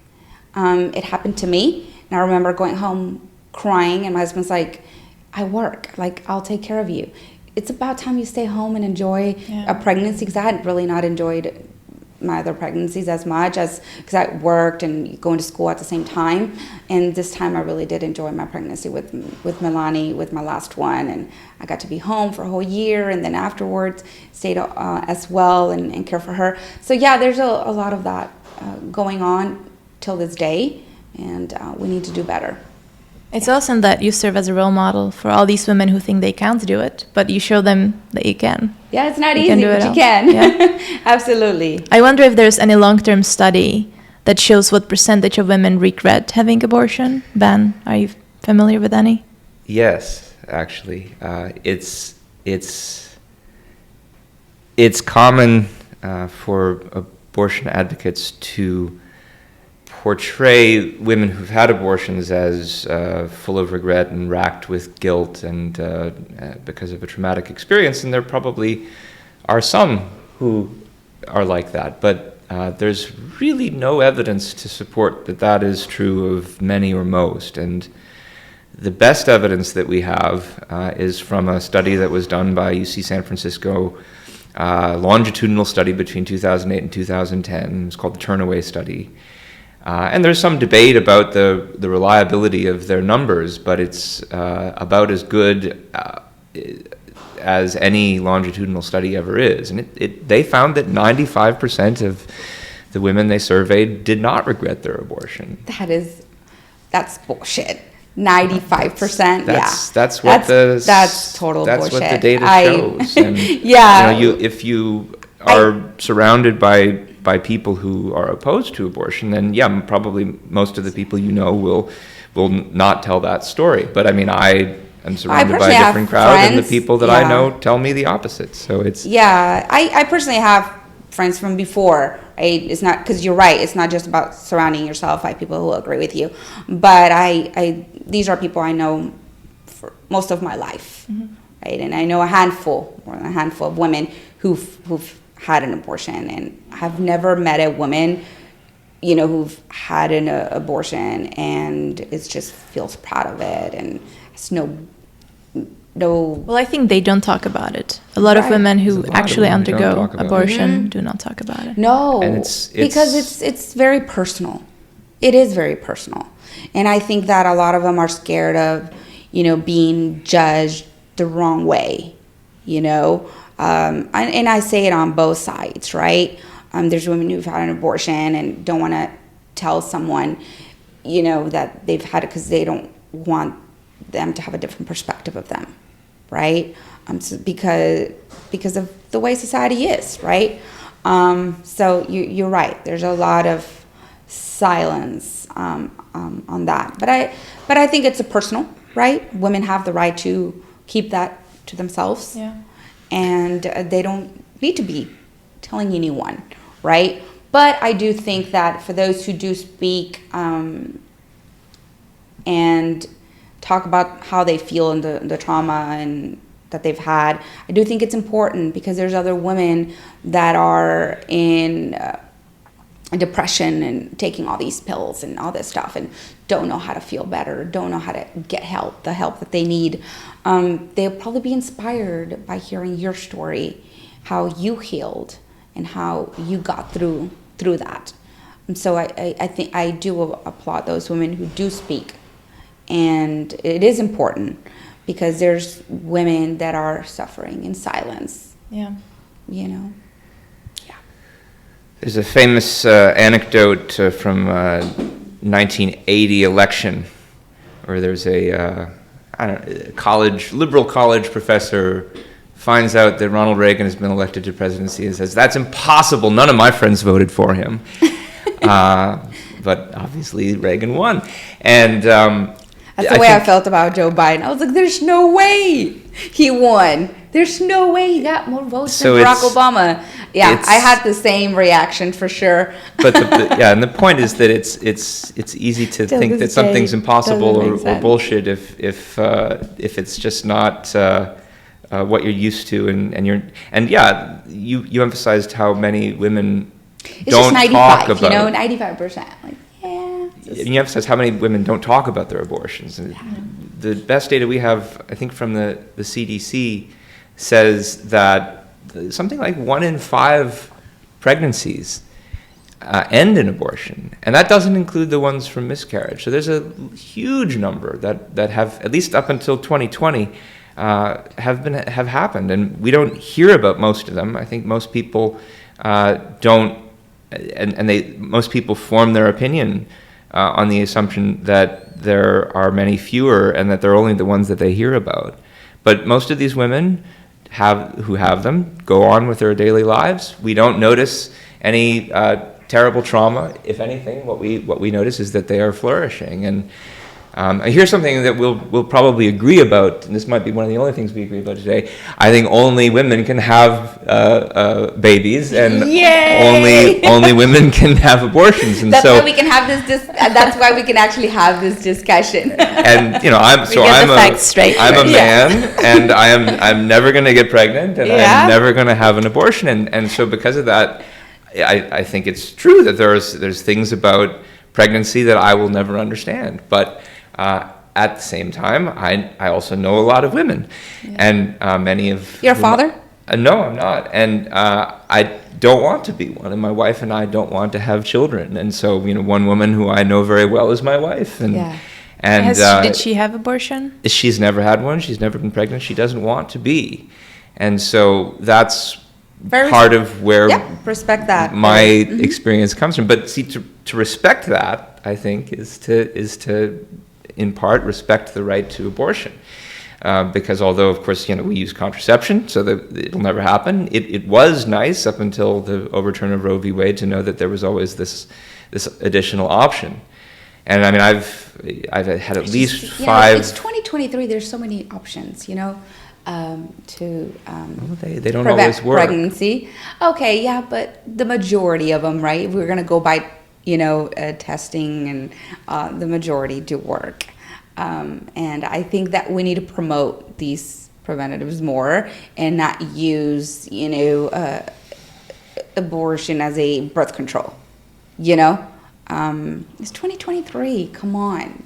It happened to me. And I remember going home crying, and my husband's like, I work, like I'll take care of you. It's about time you stay home and enjoy a pregnancy, because I hadn't really not enjoyed my other pregnancies as much because I worked and going to school at the same time. And this time I really did enjoy my pregnancy with Milani, with my last one, and I got to be home for a whole year, and then afterwards stayed as well and care for her. So there's a lot of that going on till this day, and we need to do better. It's awesome that you serve as a role model for all these women who think they can't do it, but you show them that you can. Yeah, it's not easy, but you can. Yeah. Absolutely. I wonder if there's any long-term study that shows what percentage of women regret having abortion. Ben, are you familiar with any? Yes, actually. It's common for abortion advocates to portray women who've had abortions as full of regret and racked with guilt and because of a traumatic experience, and there probably are some who are like that, but there's really no evidence to support that that is true of many or most. And the best evidence that we have is from a study that was done by UC San Francisco, longitudinal study between 2008 and 2010. It's called the Turnaway Study. And there's some debate about the reliability of their numbers, but it's about as good as any longitudinal study ever is. And they found that 95% of the women they surveyed did not regret their abortion. That's bullshit. 95%. That's total bullshit. That's what the data shows. And, yeah. If you are surrounded by people who are opposed to abortion, then yeah, probably most of the people you know will not tell that story. But I mean, I am surrounded by a different crowd, and the people that I know tell me the opposite. So it's I personally have friends from before. It's not, because you're right, it's not just about surrounding yourself by people who agree with you, but these are people I know for most of my life, right? And I know more than a handful of women who've had an abortion, and I've never met a woman, who've had an abortion and it just feels proud of it, and it's no. Well, I think they don't talk about it. A lot of women who actually undergo abortion do not talk about it. No, and because it's very personal. It is very personal, and I think that a lot of them are scared of, being judged the wrong way, and I say it on both sides, right? There's women who've had an abortion and don't want to tell someone, that they've had it because they don't want them to have a different perspective of them, right? So because of the way society is, right? So you're right. There's a lot of silence on that, but I think it's a personal right. Women have the right to keep that to themselves, and they don't need to be telling anyone, right? But I do think that for those who do speak and talk about how they feel and the trauma and that they've had, I do think it's important, because there's other women that are in depression and taking all these pills and all this stuff and don't know how to feel better, don't know how to get help, the help that they need. They'll probably be inspired by hearing your story, how you healed and how you got through that. And so I think I do applaud those women who do speak. And it is important, because there's women that are suffering in silence. Yeah. There's a famous anecdote from 1980 election, where there's a liberal college professor finds out that Ronald Reagan has been elected to presidency and says, "That's impossible. None of my friends voted for him." But obviously Reagan won. And that's the way I felt about Joe Biden. I was like, there's no way he won. There's no way he got more votes than Barack Obama. Yeah, I had the same reaction for sure. But and the point is that it's easy to think that something's impossible or bullshit if it's just not what you're used to, you emphasized how many women don't talk about 95%. You emphasize how many women don't talk about their abortions. And the best data we have, I think, from the CDC says that something like 1 in 5 pregnancies end in abortion. And that doesn't include the ones from miscarriage. So there's a huge number that have, at least up until 2020, have happened. And we don't hear about most of them. I think most people don't, and most people form their opinion on the assumption that there are many fewer and that they're only the ones that they hear about. But most of these women who have them go on with their daily lives. We don't notice any terrible trauma. If anything, what we notice is that they are flourishing. And Here's something that we'll probably agree about, and this might be one of the only things we agree about today. I think only women can have babies, and only women can have abortions, and that's why we can have this. That's why we can actually have this discussion. And I'm a man, and I'm never going to get pregnant, and I'm never going to have an abortion, and so because of that, I think it's true that there's things about pregnancy that I will never understand, but at the same time, I also know a lot of women, and many of... You're a father? No, I'm not, and I don't want to be one, and my wife and I don't want to have children, and so one woman who I know very well is my wife, and did she have abortion? She's never had one. She's never been pregnant. She doesn't want to be, and so that's part of where respect that my experience comes from. But see, to respect that, I think, is to in part respect the right to abortion, because although of course we use contraception so that it'll never happen, it was nice up until the overturn of Roe v. Wade to know that there was always this additional option. And I mean, I've had at least 5. It's 2023. There's so many options, they don't always work. Pregnancy. Okay, yeah, but the majority of them, right? If we're gonna go by testing, and the majority do work. And I think that we need to promote these preventatives more and not use, abortion as a birth control. It's 2023. Come on,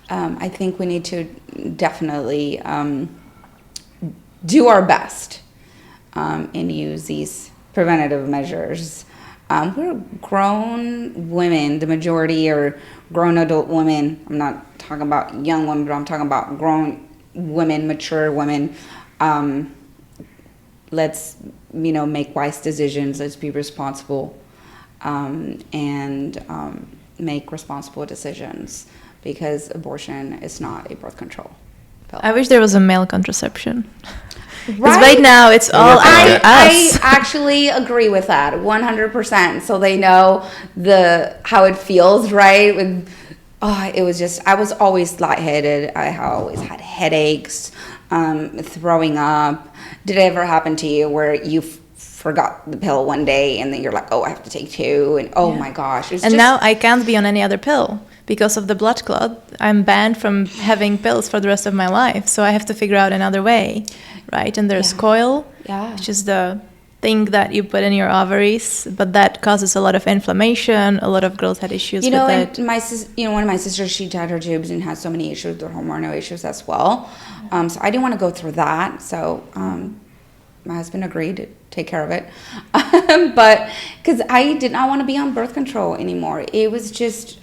I think we need to definitely do our best and use these preventative measures. We're grown women. The majority are grown adult women. I'm not talking about young women, but I'm talking about grown women, mature women. Let's, make wise decisions. Let's be responsible, and make responsible decisions, because abortion is not a birth control pill. I wish there was a male contraception. Right now it's all us. I actually agree with that 100%. So they know how it feels, right? I was always lightheaded. I always had headaches, throwing up. Did it ever happen to you where you forgot the pill one day and then you're like, I have to take 2, and my gosh. Now I can't be on any other pill. Because of the blood clot, I'm banned from having pills for the rest of my life. So I have to figure out another way, right? And there's coil, which is the thing that you put in your ovaries, but that causes a lot of inflammation. A lot of girls had issues with it. One of my sisters, she tied her tubes and had so many issues, with hormonal issues as well. So I didn't want to go through that. So my husband agreed to take care of it, but because I did not want to be on birth control anymore. It was just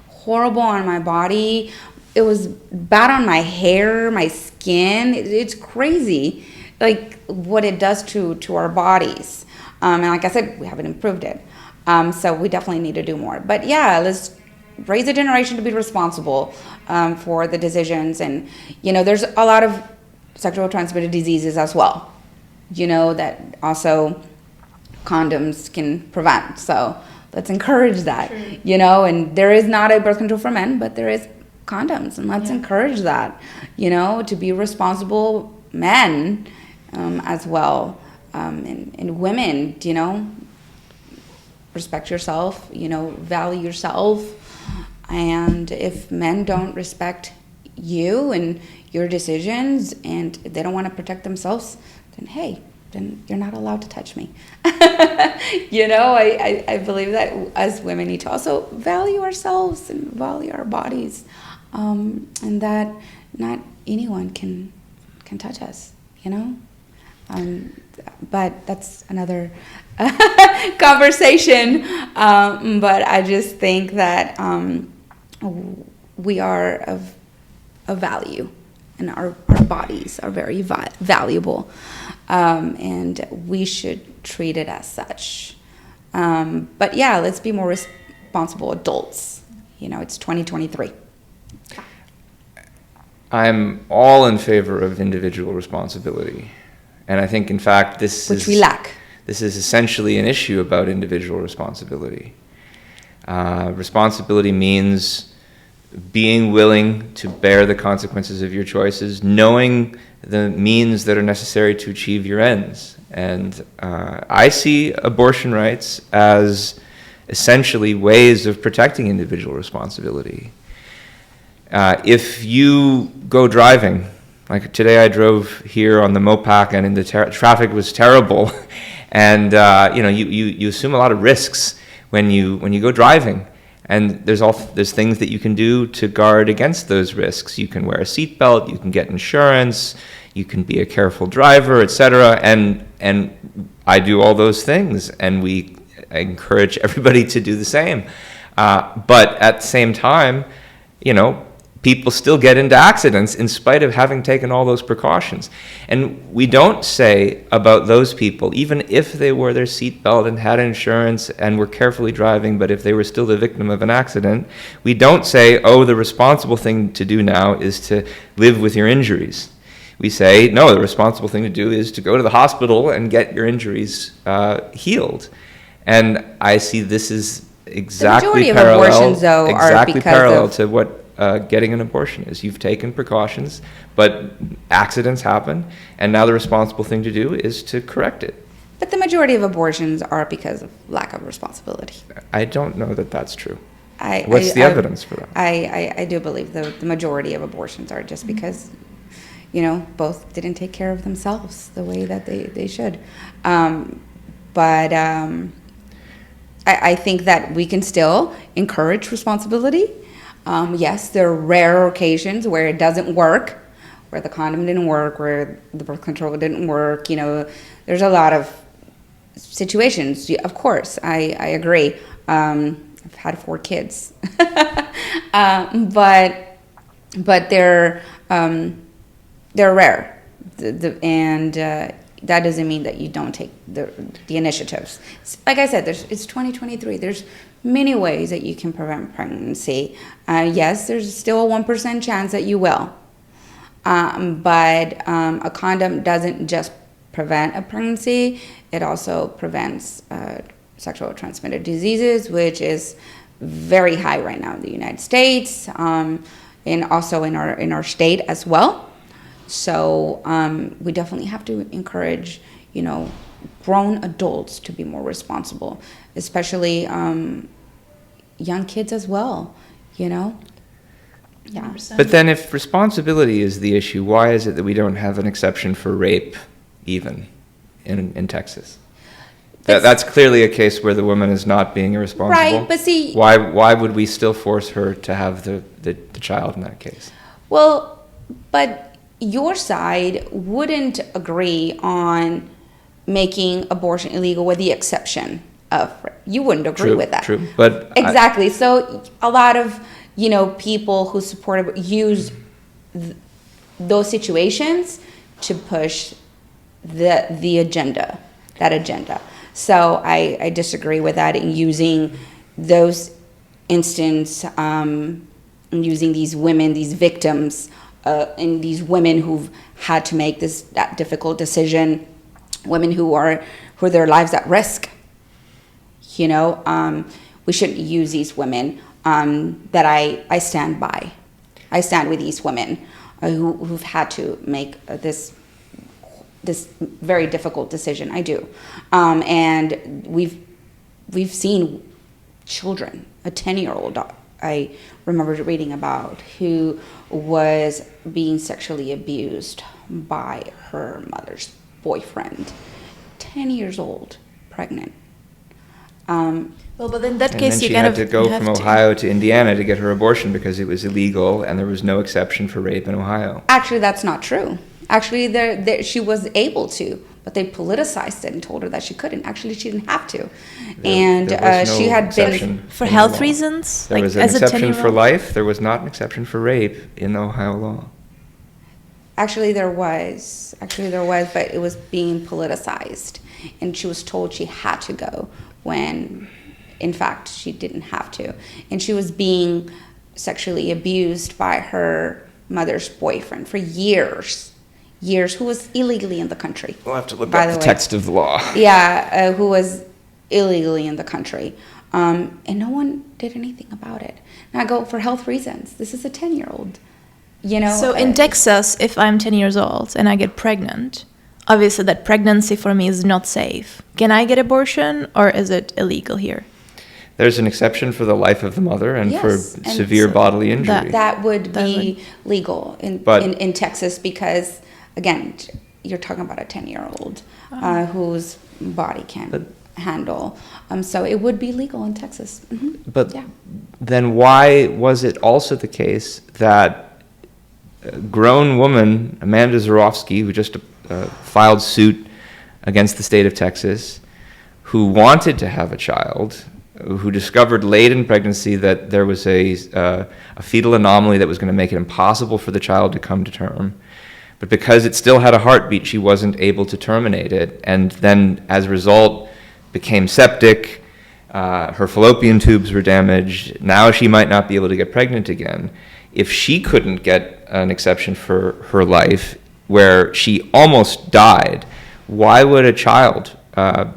horrible on my body. It was bad on my hair, my skin. It's crazy, like what it does to our bodies. And like I said, we haven't improved it. So we definitely need to do more. But let's raise a generation to be responsible for the decisions. And there's a lot of sexual transmitted diseases as well. That also condoms can prevent. So let's encourage that, and there is not a birth control for men, but there is condoms, and let's encourage that, to be responsible men as well, and women, respect yourself, value yourself, and if men don't respect you and your decisions, and they don't want to protect themselves, then you're not allowed to touch me. I believe that as women need to also value ourselves and value our bodies, and that not anyone can touch us, but that's another conversation. But I just think that we are of value, and our bodies are very valuable. And we should treat it as such. But let's be more responsible adults. It's 2023. I'm all in favor of individual responsibility. And I think, in fact, which we lack. This is essentially an issue about individual responsibility. Responsibility means being willing to bear the consequences of your choices, knowing the means that are necessary to achieve your ends. And I see abortion rights as essentially ways of protecting individual responsibility. If you go driving, like today I drove here on the Mopac and the traffic was terrible, and you assume a lot of risks when you go driving. And there's things that you can do to guard against those risks. You can wear a seatbelt, you can get insurance, you can be a careful driver, etc. And I do all those things, and I encourage everybody to do the same. But at the same time, people still get into accidents in spite of having taken all those precautions. And we don't say about those people, even if they wore their seatbelt and had insurance and were carefully driving, but if they were still the victim of an accident, we don't say, oh, the responsible thing to do now is to live with your injuries. We say, no, the responsible thing to do is to go to the hospital and get your injuries healed. And I see this is exactly parallel, abortions, though, exactly parallel to what getting an abortion is. You've taken precautions, but accidents happen, and now the responsible thing to do is to correct it. But the majority of abortions are because of lack of responsibility. I don't know that that's true. What's the evidence for that? I do believe the majority of abortions are just because, both didn't take care of themselves the way that they should. But I think that we can still encourage responsibility. Yes, there are rare occasions where it doesn't work, where the condom didn't work, where the birth control didn't work. There's a lot of situations. Of course, I agree. I've had 4 kids, but they're rare, and that doesn't mean that you don't take the initiatives. Like I said, it's 2023. There's many ways that you can prevent pregnancy. Yes, there's still a 1% chance that you will. But a condom doesn't just prevent a pregnancy. It also prevents sexually transmitted diseases, which is very high right now in the United States, and also in our state as well. So we definitely have to encourage, grown adults to be more responsible, especially young kids as well, Yeah. But then if responsibility is the issue, why is it that we don't have an exception for rape even in Texas? That's clearly a case where the woman is not being irresponsible. Right, but see... Why would we still force her to have the child in that case? Well, but your side wouldn't agree on making abortion illegal with the exception of... You wouldn't agree with that. True, but... Exactly. So a lot of, people who support it use those situations to push the agenda, that agenda. So I disagree with that in using those instances, using these women, these victims, and these women who've had to make that difficult decision, women who their lives at risk. We shouldn't use these women that I stand by. I stand with these women who've had to make this very difficult decision. I do, and we've seen children, a 10-year-old I remember reading about, who was being sexually abused by her mother's boyfriend, 10 years old, pregnant. But in that case, and then she had to go from Ohio to Indiana to get her abortion because it was illegal and there was no exception for rape in Ohio. Actually, that's not true. Actually, she was able to, but they politicized it and told her that she couldn't. Actually, she didn't have to. She had been... For health reasons? There was an exception for life. There was not an exception for rape in the Ohio law. Actually, there was, but it was being politicized. And she was told she had to go when, in fact, she didn't have to. And she was being sexually abused by her mother's boyfriend for years, who was illegally in the country. We'll have to look up the text of the law. Yeah, who was illegally in the country. and no one did anything about it. And I go, for health reasons. This is a 10-year-old, So in Texas, if I'm 10 years old and I get pregnant, obviously that pregnancy for me is not safe. Can I get abortion, or is it illegal here? There's an exception for the life of the mother and Yes, for and severe so bodily injury. that would be legal in Texas because, again, you're talking about a 10-year-old whose body can handle. So it would be legal in Texas. But then why was it also the case that a grown woman, Amanda Zorofsky, who just filed suit against the state of Texas, who wanted to have a child, who discovered late in pregnancy that there was a fetal anomaly that was going to make it impossible for the child to come to term, but because it still had a heartbeat, she wasn't able to terminate it, and then as a result became septic, her fallopian tubes were damaged, now she might not be able to get pregnant again. If she couldn't get an exception for her life, where she almost died, why would a child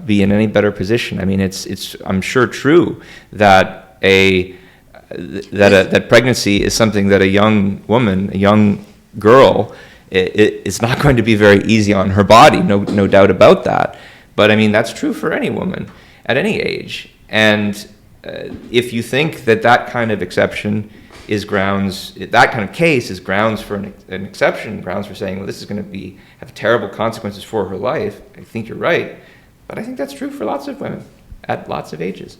be in any better position? I mean, it's I'm sure true that that pregnancy is something that a young woman, a young girl, it's not going to be very easy on her body, no doubt about that. But I mean, that's true for any woman at any age. And if you think that kind of exception is grounds, that kind of case is grounds for an exception, grounds for saying, well, this is going to have terrible consequences for her life, I think you're right. But I think that's true for lots of women at lots of ages.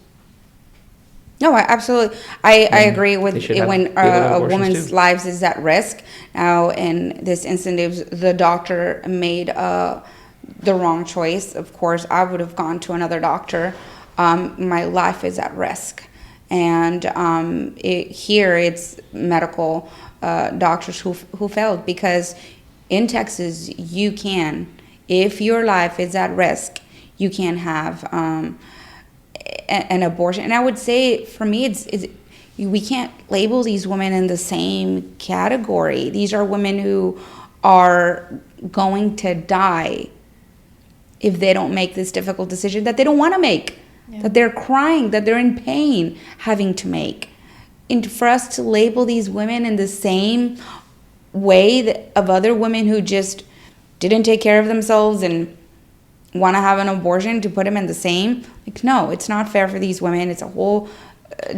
No, absolutely. I agree with when a woman's life is at risk. Now, in this instance, the doctor made the wrong choice. Of course, I would have gone to another doctor. My life is at risk. And here it's medical doctors who failed, because in Texas, you can, if your life is at risk, you can have an abortion. And I would say, for me, we can't label these women in the same category. These are women who are going to die if they don't make this difficult decision that they don't want to make, that they're crying, that they're in pain having to make. And for us to label these women in the same way of other women who just didn't take care of themselves and want to have an abortion, to put them in the same, no, it's not fair for these women. It's a whole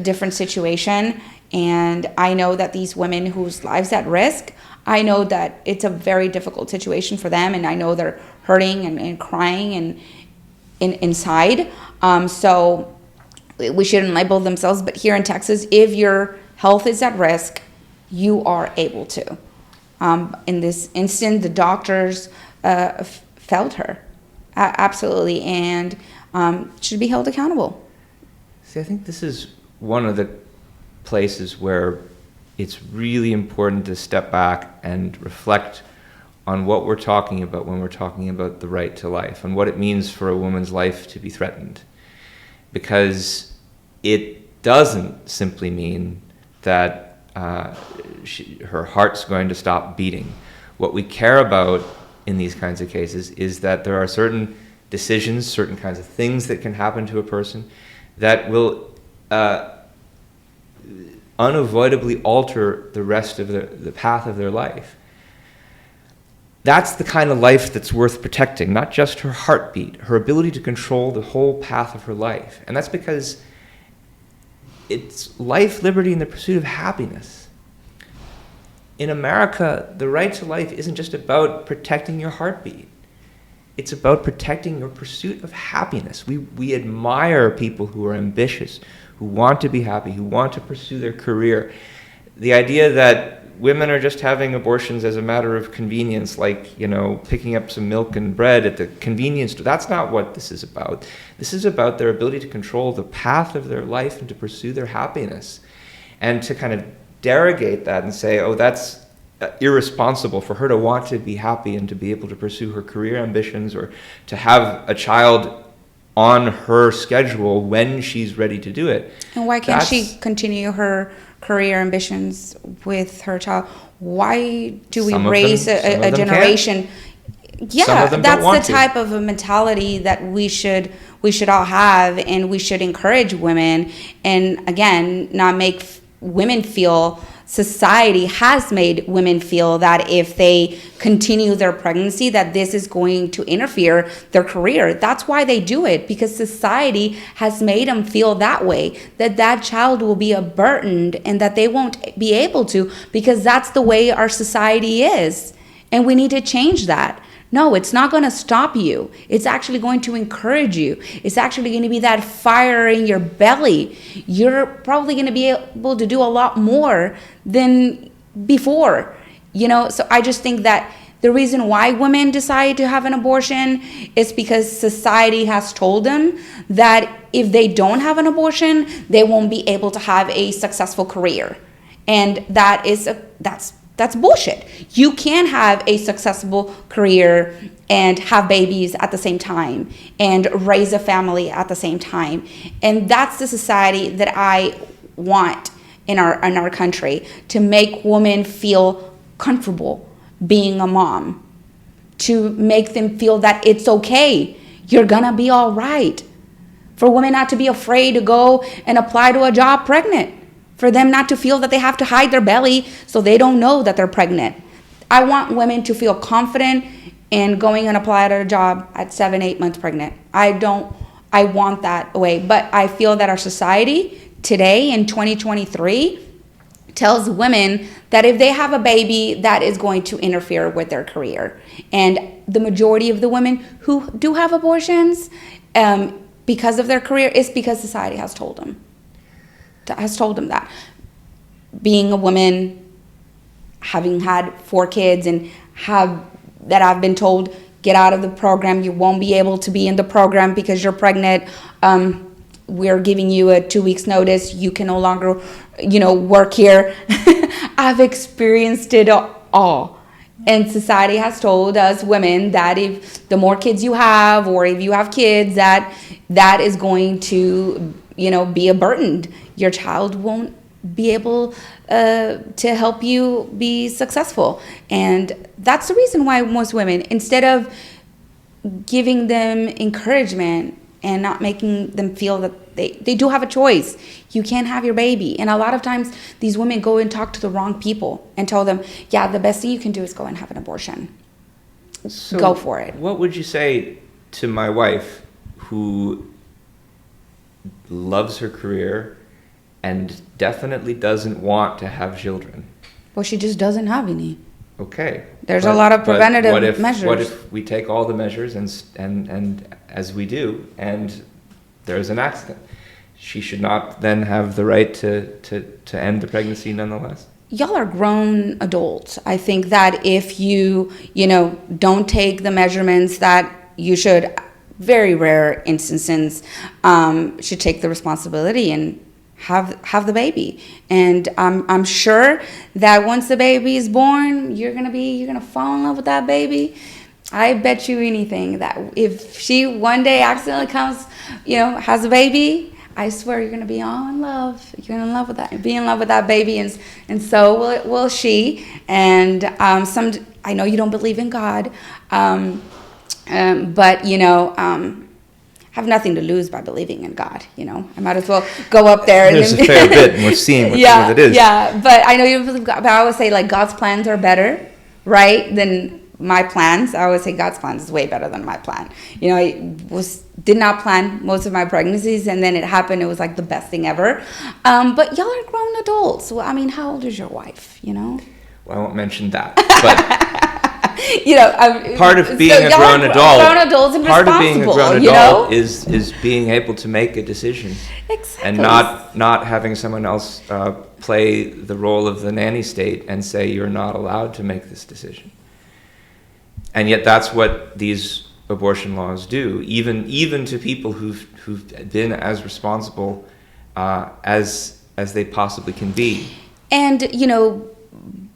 different situation. And I know that these women whose lives at risk, I know that it's a very difficult situation for them, and I know they're hurting and crying and inside. So we shouldn't label themselves. But here in Texas, if your health is at risk, you are able to. In this instance, the doctors failed her. Absolutely, and should be held accountable. See, I think this is one of the places where it's really important to step back and reflect on what we're talking about when we're talking about the right to life and what it means for a woman's life to be threatened. Because it doesn't simply mean that her heart's going to stop beating. What we care about in these kinds of cases is that there are certain decisions, certain kinds of things that can happen to a person that will unavoidably alter the rest of the path of their life. That's the kind of life that's worth protecting, not just her heartbeat, her ability to control the whole path of her life. And that's because it's life, liberty, and the pursuit of happiness. In America, the right to life isn't just about protecting your heartbeat. It's about protecting your pursuit of happiness. We admire people who are ambitious, who want to be happy, who want to pursue their career. The idea that women are just having abortions as a matter of convenience, like, picking up some milk and bread at the convenience store, that's not what this is about. This is about their ability to control the path of their life and to pursue their happiness. And to kind of derogate that and say, oh, that's irresponsible for her to want to be happy and to be able to pursue her career ambitions, or to have a child on her schedule when she's ready to do it. And why can't she continue her career ambitions with her child? Why do we raise a generation? Yeah, that's the type of a mentality that we should we should all have, and we should encourage women, and again, not make women feel, society has made women feel that if they continue their pregnancy, that this is going to interfere their career. That's why they do it, because society has made them feel that way, that that child will be a burden and that they won't be able to, because that's the way our society is. And we need to change that. No, it's not going to stop you. It's actually going to encourage you. It's actually going to be that fire in your belly. You're probably going to be able to do a lot more than before. So I just think that the reason why women decide to have an abortion is because society has told them that if they don't have an abortion, they won't be able to have a successful career. And that's bullshit. You can have a successful career and have babies at the same time and raise a family at the same time. And that's the society that I want in our country, to make women feel comfortable being a mom, to make them feel that it's okay. You're gonna be all right. For women not to be afraid to go and apply to a job pregnant. For them not to feel that they have to hide their belly so they don't know that they're pregnant. I want women to feel confident in going and apply to a job at 7-8 months pregnant. I want that way. But I feel that our society today in 2023 tells women that if they have a baby, that is going to interfere with their career. And the majority of the women who do have abortions because of their career is because society has told them that. Being a woman, having had 4 kids, and I've been told, get out of the program, you won't be able to be in the program because you're pregnant, we're giving you a 2 weeks notice, you can no longer work here. I've experienced it all. And society has told us women that if the more kids you have, or if you have kids, that is going to be a burden. Your child won't be able to help you be successful. And that's the reason why most women, instead of giving them encouragement and not making them feel that they do have a choice, you can't have your baby. And a lot of times these women go and talk to the wrong people and tell them, yeah, the best thing you can do is go and have an abortion. So go for it. What would you say to my wife, who loves her career and definitely doesn't want to have children? Well, she just doesn't have any. Okay. There's a lot of preventative measures. What if we take all the measures and as we do, and there's an accident? She should not then have the right to end the pregnancy nonetheless? Y'all are grown adults. I think that if you don't take the measurements that you should, very rare instances, should take the responsibility and have the baby. And I'm sure that once the baby is born, you're gonna fall in love with that baby. I bet you anything that if she one day accidentally has a baby, I swear you're gonna be all in love. You're in love with that, be in love with that baby, and so will she. And I know you don't believe in God, but have nothing to lose by believing in God. I might as well go up there. There's a fair bit, and we're seeing what it is. Yeah, but I know you don't believe God, but I always say God's plans are better, right, than my plans. I always say God's plans is way better than my plan. I did not plan most of my pregnancies, and then it happened. It was the best thing ever. But y'all are grown adults. Well, how old is your wife? Well, I won't mention that, but. Part of being a grown adult, part of being a grown adult is being able to make a decision, exactly, and not having someone else play the role of the nanny state and say you're not allowed to make this decision. And yet, that's what these abortion laws do, even to people who've been as responsible as they possibly can be. And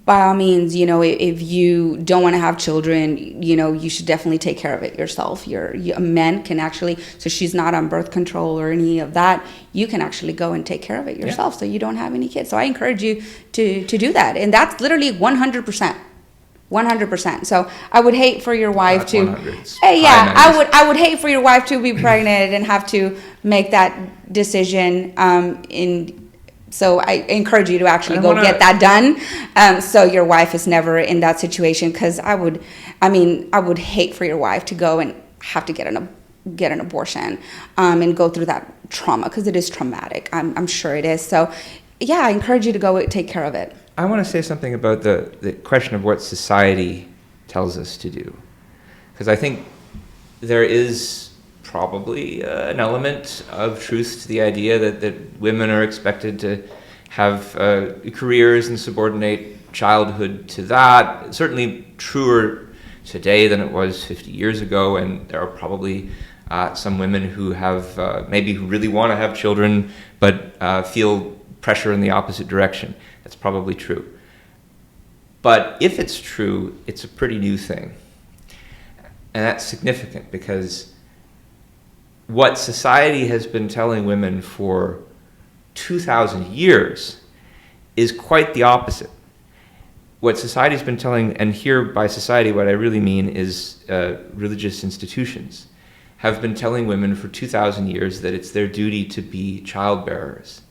by all means, if you don't want to have children, you should definitely take care of it yourself. A man can actually, so she's not on birth control or any of that, you can actually go and take care of it yourself, so you don't have any kids. So I encourage you to do that. And that's literally 100%. 100%. So I would hate for your wife Not to 100, it's yeah, high 90s. I would hate for your wife to be pregnant and have to make that decision so I encourage you to actually go get that done, so your wife is never in that situation, because I would hate for your wife to go and have to get an abortion and go through that trauma, because it is traumatic. I'm sure it is. So yeah, I encourage you to go take care of it. I want to say something about the question of what society tells us to do, because I think there is probably an element of truth to the idea that women are expected to have careers and subordinate childhood to that. It's certainly truer today than it was 50 years ago, and there are probably some women who have maybe who really want to have children but feel pressure in the opposite direction. That's probably true. But if it's true, it's a pretty new thing. And that's significant, because what society has been telling women for 2,000 years is quite the opposite. What society's been telling, and here by society what I really mean is religious institutions, have been telling women for 2,000 years that it's their duty to be childbearers.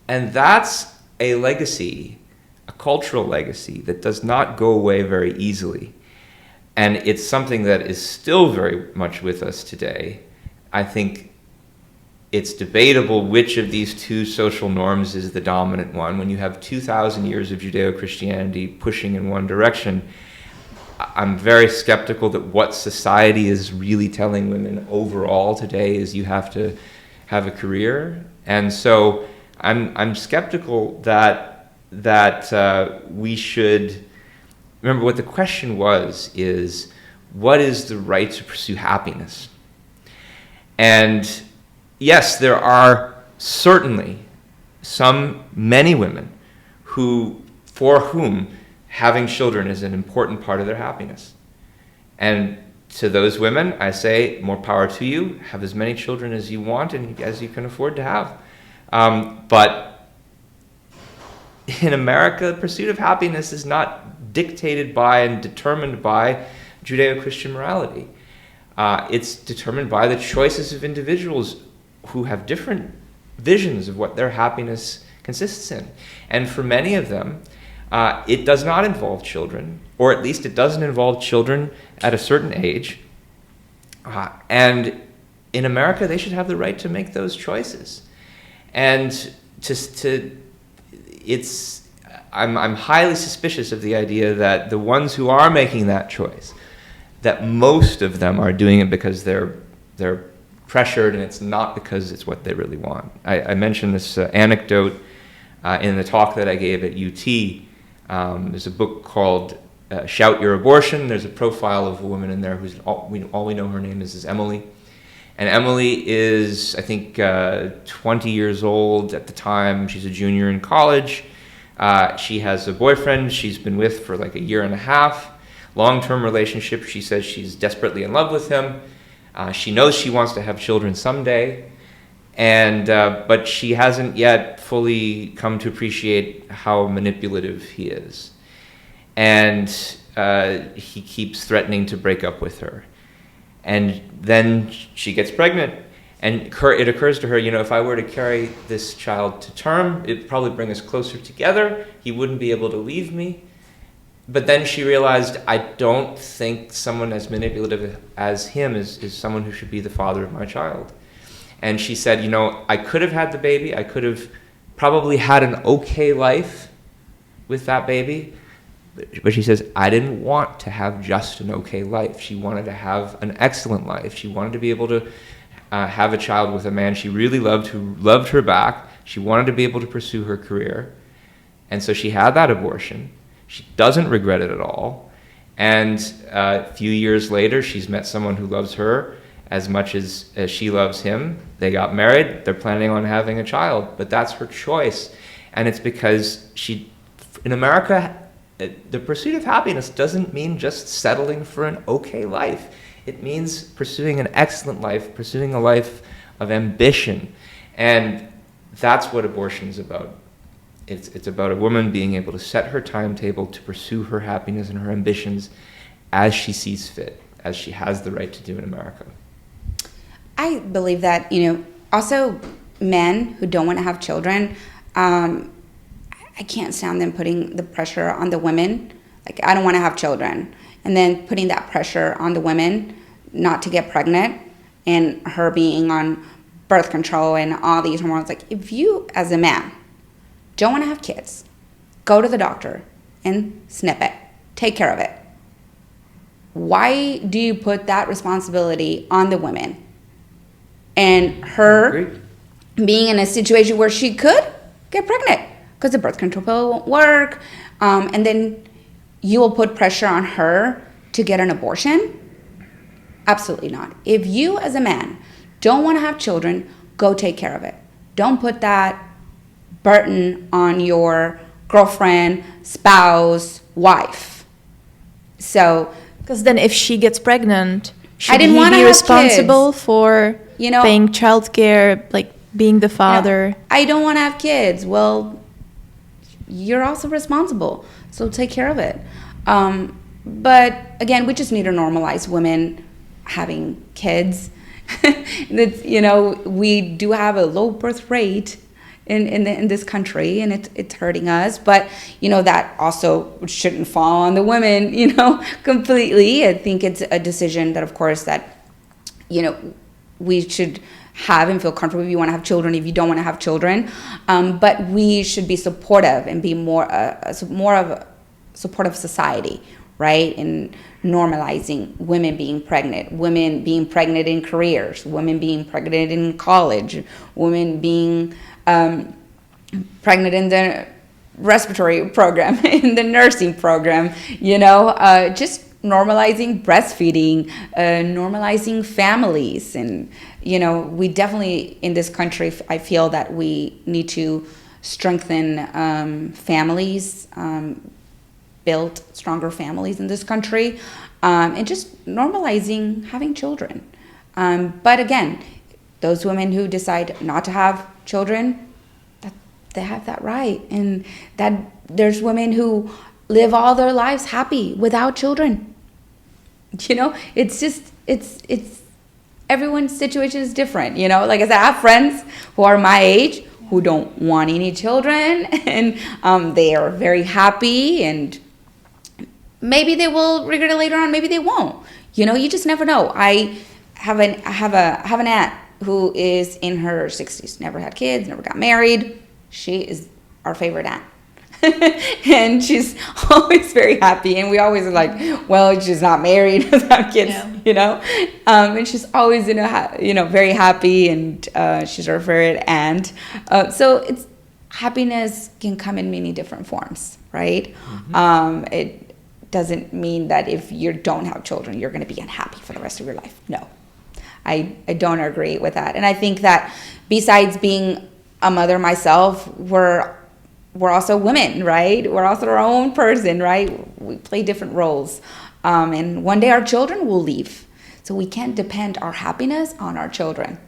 And that's a legacy, a cultural legacy, that does not go away very easily. And it's something that is still very much with us today. I think it's debatable which of these two social norms is the dominant one. When you have 2,000 years of Judeo-Christianity pushing in one direction, I'm very skeptical that what society is really telling women overall today is you have to have a career. And so I'm skeptical that we should remember what the question is what is the right to pursue happiness? And yes, there are certainly many women for whom having children is an important part of their happiness. And to those women, I say, more power to you. Have as many children as you want and as you can afford to have. But in America, the pursuit of happiness is not dictated by and determined by Judeo-Christian morality. It's determined by the choices of individuals who have different visions of what their happiness consists in. And for many of them, it does not involve children, or at least it doesn't involve children at a certain age. And in America, they should have the right to make those choices. And I'm highly suspicious of the idea that the ones who are making that choice, that most of them are doing it because they're pressured, and it's not because it's what they really want. I mentioned this anecdote in the talk that I gave at UT. There's a book called Shout Your Abortion. There's a profile of a woman in there who's all we know her name is Emily. And Emily is, I think, 20 years old at the time. She's a junior in college. She has a boyfriend she's been with for like a year and a half. Long-term relationship. She says she's desperately in love with him. She knows she wants to have children someday, but she hasn't yet fully come to appreciate how manipulative he is. And he keeps threatening to break up with her. And then she gets pregnant, and it occurs to her, if I were to carry this child to term, it'd probably bring us closer together. He wouldn't be able to leave me. But then she realized, I don't think someone as manipulative as him is someone who should be the father of my child. And she said, I could have had the baby. I could have probably had an okay life with that baby. But she says, I didn't want to have just an okay life. She wanted to have an excellent life. She wanted to be able to have a child with a man she really loved, who loved her back. She wanted to be able to pursue her career. And so she had that abortion. She doesn't regret it at all. And a few years later, she's met someone who loves her as much as she loves him. They got married. They're planning on having a child. But that's her choice. And it's because in America, the pursuit of happiness doesn't mean just settling for an okay life. It means pursuing an excellent life, pursuing a life of ambition. And that's what abortion is about. It's about a woman being able to set her timetable to pursue her happiness and her ambitions as she sees fit, as she has the right to do in America. I believe that, also men who don't want to have children, I can't stand them putting the pressure on the women. Like, I don't want to have children. And then putting that pressure on the women not to get pregnant and her being on birth control and all these hormones. Like, if you, as a man, don't want to have kids, go to the doctor and snip it. Take care of it. Why do you put that responsibility on the women? And her being in a situation where she could get pregnant because the birth control pill won't work. And then you will put pressure on her to get an abortion? Absolutely not. If you as a man don't want to have children, go take care of it. Don't put that burden on your girlfriend, spouse, wife. So, because then if she gets pregnant, should I didn't he want to be have responsible kids. for paying childcare, like being the father? I don't want to have kids. Well, you're also responsible, so take care of it. But again, we just need to normalize women having kids. We do have a low birth rate in this country, and it's hurting us. But that also shouldn't fall on the women, completely. I think it's a decision that, of course, that we should have and feel comfortable if you want to have children, if you don't want to have children. But we should be supportive and be more of a supportive society, right? In normalizing women being pregnant in careers, women being pregnant in college, women being pregnant in the respiratory program, in the nursing program, just normalizing breastfeeding, normalizing families. And, we definitely, in this country, I feel that we need to strengthen families, build stronger families in this country, and just normalizing having children. But again, those women who decide not to have children, they have that right. And that there's women who live all their lives happy without children. It's everyone's situation is different. Like I said, I have friends who are my age who don't want any children, and they are very happy, and maybe they will regret it later on, maybe they won't. You just never know. I have an aunt who is in her 60s, never had kids, never got married. She is our favorite aunt. And she's always very happy, and we always are like, well, she's not married, doesn't have kids, and she's always very happy, and she's our favorite aunt. So it's happiness can come in many different forms, right? Mm-hmm. It doesn't mean that if you don't have children, you're going to be unhappy for the rest of your life. No, I don't agree with that. And I think that besides being a mother myself, we're also women, right? We're also our own person, right? We play different roles. And one day our children will leave. So we can't depend our happiness on our children.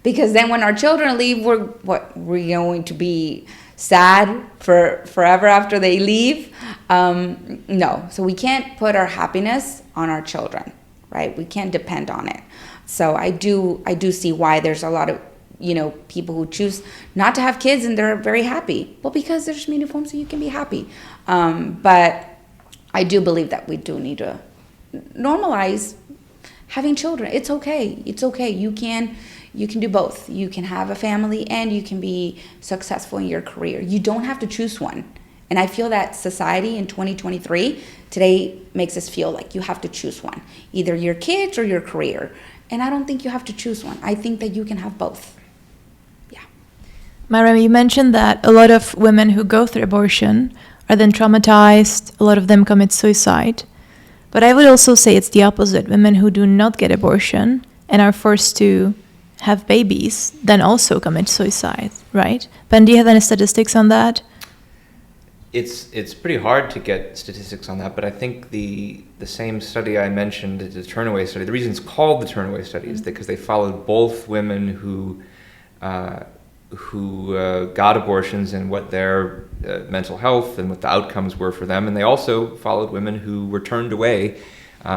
Because then when our children leave, we're going to be sad forever after they leave? No. So we can't put our happiness on our children, right? We can't depend on it. So I do see why there's a lot of people who choose not to have kids and they're very happy. Well, because there's many forms that you can be happy. But I do believe that we do need to normalize having children. It's okay. It's okay. You can do both. You can have a family and you can be successful in your career. You don't have to choose one. And I feel that society in 2023 today makes us feel like you have to choose one, either your kids or your career. And I don't think you have to choose one. I think that you can have both. Mayra, you mentioned that a lot of women who go through abortion are then traumatized. A lot of them commit suicide. But I would also say it's the opposite. Women who do not get abortion and are forced to have babies then also commit suicide, right? Ben, do you have any statistics on that? It's pretty hard to get statistics on that, but I think the same study I mentioned, the Turnaway study, the reason it's called the Turnaway study is because they followed both women got abortions and what their mental health and what the outcomes were for them. And they also followed women who were turned away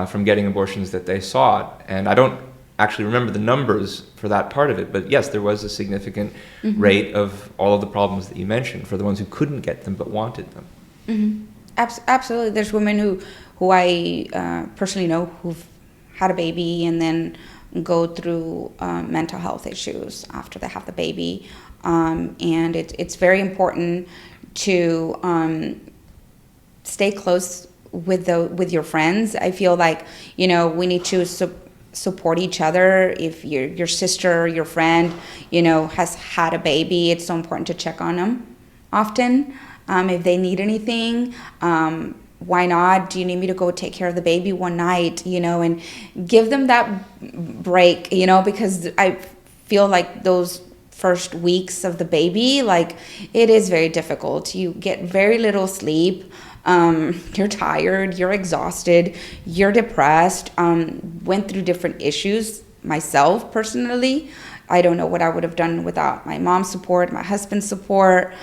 from getting abortions that they sought. And I don't actually remember the numbers for that part of it, but yes, there was a significant rate of all of the problems that you mentioned for the ones who couldn't get them but wanted them. Absolutely. There's women who I personally know who've had a baby and then go through mental health issues after they have the baby. And it's very important to stay close with your friends. I feel like, we need to support each other. If your sister, your friend, has had a baby, it's so important to check on them often. If they need anything, why not? Do you need me to go take care of the baby one night, and give them that break, because I feel like those first weeks of the baby, like, it is very difficult. You get very little sleep. You're tired, you're exhausted, you're depressed, went through different issues myself personally. I don't know what I would have done without my mom's support, my husband's support.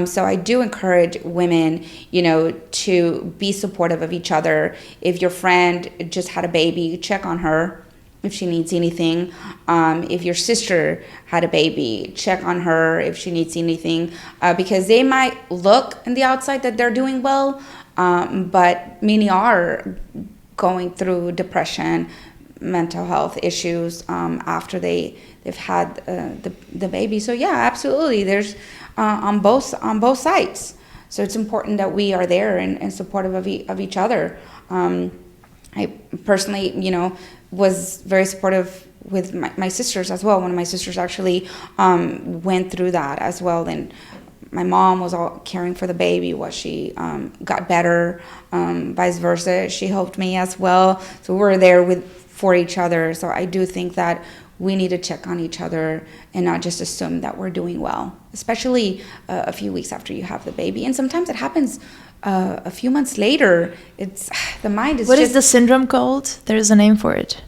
So I do encourage women, to be supportive of each other. If your friend just had a baby, check on her if she needs anything. If your sister had a baby, check on her if she needs anything. Because they might look in the outside that they're doing well, but many are going through depression, mental health issues after they've had the baby. So yeah, absolutely. There's on both sides. So it's important that we are there and supportive of each other. I personally, was very supportive with my sisters as well. One of my sisters actually went through that as well. And my mom was all caring for the baby while she got better. Vice versa, she helped me as well. So we were there for each other. So I do think that we need to check on each other and not just assume that we're doing well, especially a few weeks after you have the baby. And sometimes it happens a few months later. It's the mind is. What is the syndrome called? There's a name for it.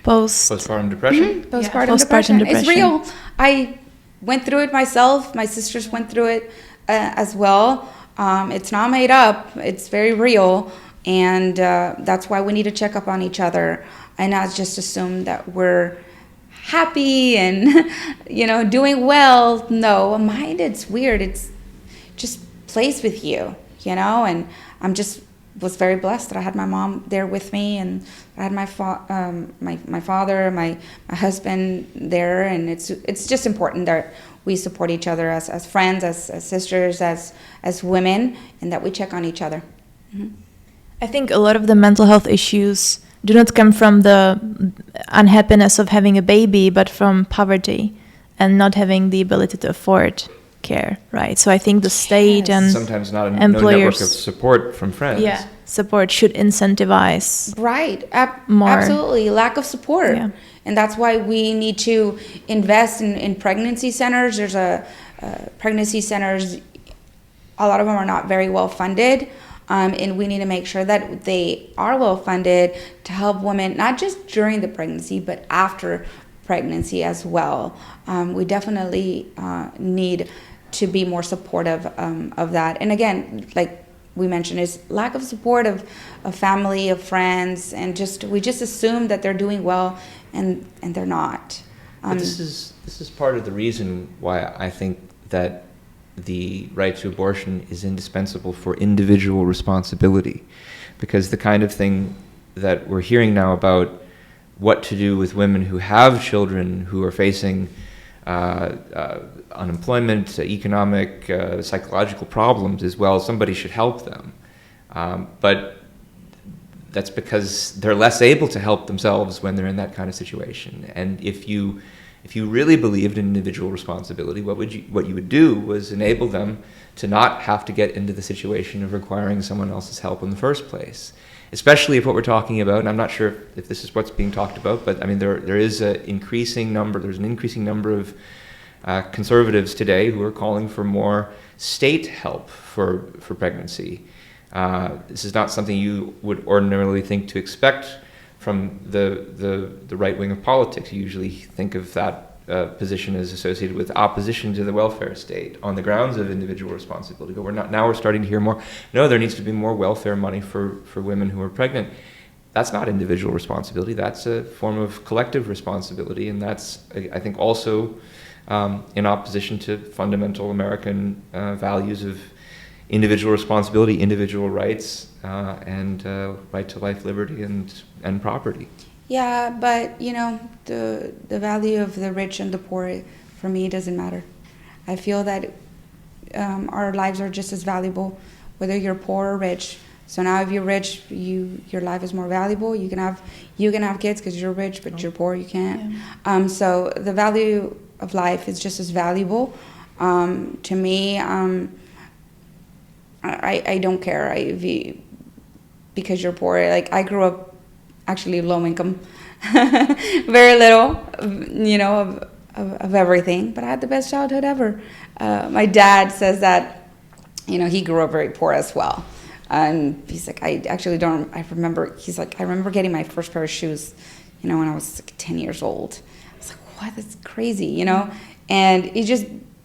Postpartum depression. Postpartum depression. It's real. I went through it myself. My sisters went through it as well. It's not made up. It's very real, and that's why we need to check up on each other and not just assume that we're happy and doing well. No, a mind, it's weird. It's just plays with you, and I'm just was very blessed that I had my mom there with me, and I had my father, my husband there, and it's just important that we support each other as friends, as sisters, as women, and that we check on each other. I think a lot of the mental health issues do not come from the unhappiness of having a baby, but from poverty and not having the ability to afford care, right? So I think the state and sometimes not no employers, network of support from friends. Yeah, support should incentivize. Right, more. Absolutely, lack of support. Yeah. And that's why we need to invest in pregnancy centers. There's pregnancy centers, a lot of them are not very well funded. And we need to make sure that they are well funded to help women, not just during the pregnancy, but after pregnancy as well. We definitely need to be more supportive of that. And again, like we mentioned, is lack of support of family, of friends, and we just assume that they're doing well, and they're not. But this is part of the reason why I think that the right to abortion is indispensable for individual responsibility, because the kind of thing that we're hearing now about what to do with women who have children who are facing unemployment, economic, psychological problems as well, somebody should help them. But that's because they're less able to help themselves when they're in that kind of situation. And if you really believed in individual responsibility, what you would do was enable them to not have to get into the situation of requiring someone else's help in the first place. Especially if what we're talking about, and I'm not sure if this is what's being talked about, but I mean there's an increasing number of conservatives today who are calling for more state help for pregnancy. This is not something you would ordinarily think to expect from the right wing of politics. You usually think of that position is associated with opposition to the welfare state on the grounds of individual responsibility. But we're starting to hear more, no, there needs to be more welfare money for women who are pregnant. That's not individual responsibility. That's a form of collective responsibility, and that's, I think, also in opposition to fundamental American values of individual responsibility, individual rights, and right to life, liberty, and property. Yeah, but the value of the rich and the poor, for me, doesn't matter. I feel that our lives are just as valuable, whether you're poor or rich. So now, if you're rich, your life is more valuable. You can have kids because you're rich, but you're poor, you can't. Yeah. So the value of life is just as valuable. To me, I don't care because you're poor. Like, I grew up actually low income, very little, of everything. But I had the best childhood ever. My dad says that, he grew up very poor as well. And he's like, I remember getting my first pair of shoes, when I was like 10 years old. I was like, what? That's crazy, And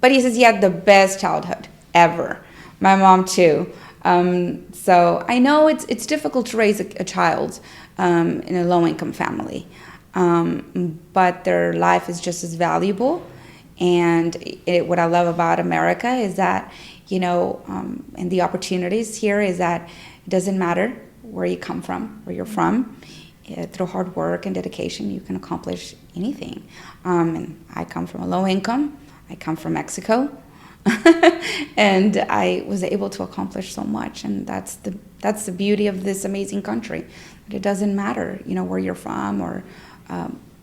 but he says he had the best childhood ever. My mom too. So I know it's difficult to raise a child in a low-income family, but their life is just as valuable. And what I love about America is that, and the opportunities here is that it doesn't matter where you come from, where you're from. Through hard work and dedication, you can accomplish anything. And I come from a low income. I come from Mexico. And I was able to accomplish so much. And that's the beauty of this amazing country. It doesn't matter, where you're from or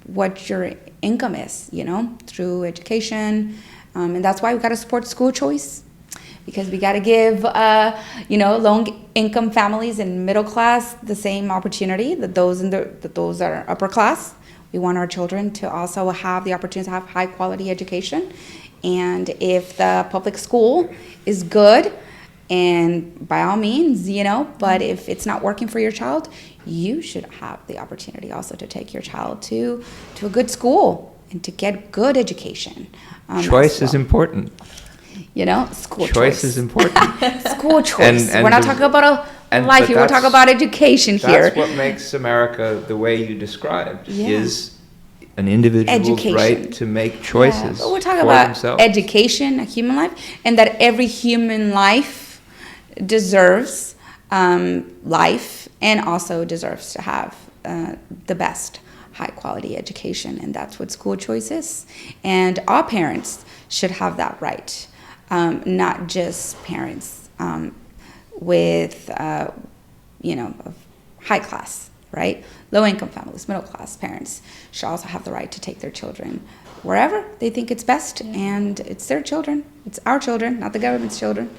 what your income is, through education. And that's why we got to support school choice, because we got to give, low-income families and middle class the same opportunity that those that are upper class. We want our children to also have the opportunity to have high-quality education. And if the public school is good, and by all means, but if it's not working for your child, you should have the opportunity also to take your child to a good school and to get good education. Choice is important. School choice. Choice is important. School choice. And we're not talking about life here. We're talking about education here. That's what makes America the way you described, is an individual's education. Right to make choices but we're talking for about themselves. Education, a human life, and that every human life deserves life and also deserves to have the best high-quality education, and that's what school choice is. And all parents should have that right, not just parents with, high class, right? Low-income families, middle-class parents should also have the right to take their children wherever they think it's best, and it's their children. It's our children, not the government's children.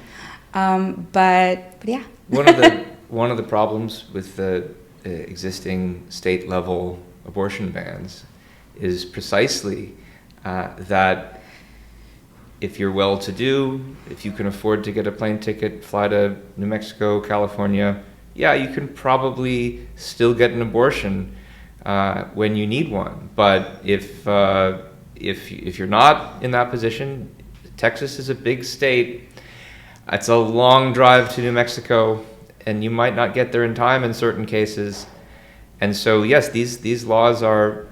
But yeah. One of the problems with the existing state-level abortion bans is precisely that if you're well-to-do, if you can afford to get a plane ticket, fly to New Mexico, California, you can probably still get an abortion when you need one. But if you're not in that position, Texas is a big state. It's a long drive to New Mexico, and you might not get there in time in certain cases. And so, yes, these laws are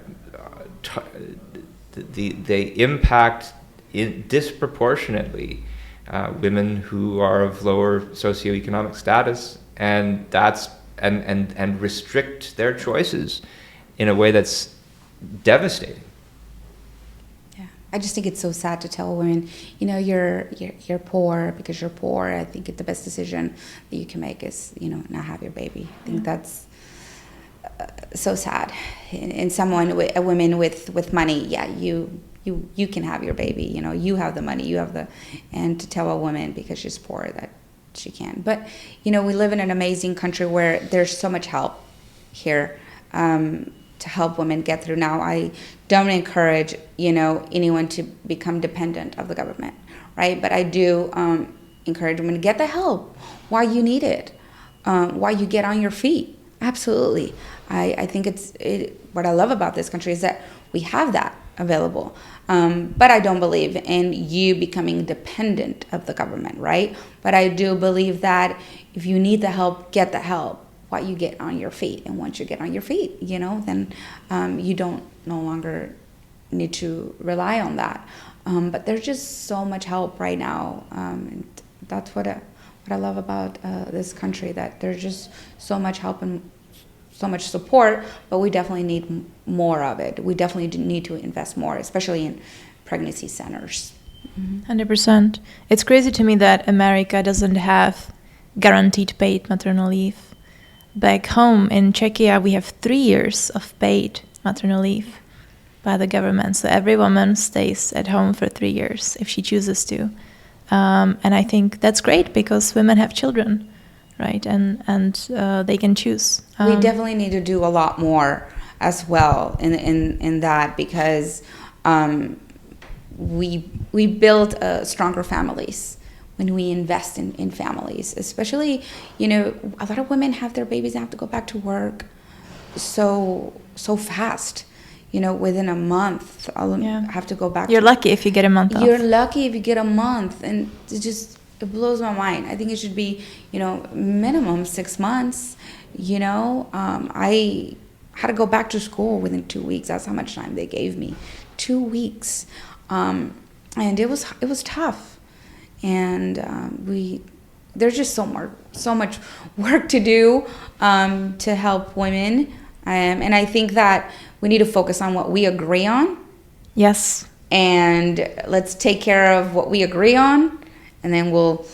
they impact disproportionately women who are of lower socioeconomic status, and and restrict their choices in a way that's devastating. Yeah, I just think it's so sad to tell women, you're poor because you're poor. I think the best decision that you can make is, not have your baby. I think that's so sad. And a woman with money, you can have your baby. You have the money, and to tell a woman because she's poor that she can. But we live in an amazing country where there's so much help here to help women get through. Now, I don't encourage anyone to become dependent of the government, right? But I do encourage women to get the help while you need it, while you get on your feet. Absolutely. I think what I love about this country is that we have that. available. But I don't believe in you becoming dependent of the government, right? But I do believe that if you need the help, get the help while you get on your feet. And once you get on your feet, then you don't no longer need to rely on that. But there's just so much help right now. And that's what I love about this country, that there's just so much help and so much support, but we definitely need more of it. We definitely need to invest more, especially in pregnancy centers. 100%. It's crazy to me that America doesn't have guaranteed paid maternal leave. Back home in Czechia, we have 3 years of paid maternal leave by the government. So every woman stays at home for 3 years if she chooses to. And I think that's great because women have children, right? And they can choose. We definitely need to do a lot more as well in that, because we build stronger families when we invest in families. Especially, a lot of women have their babies and have to go back to work so fast. Within a month, I'll have to go back. You're lucky if you get a month off. You're lucky if you get a month, and it blows my mind. I think it should be, minimum 6 months. I had to go back to school within 2 weeks. That's how much time they gave me, 2 weeks, and it was tough. And there's just so much work to do to help women, and I think that we need to focus on what we agree on. Yes. And let's take care of what we agree on, and then we'll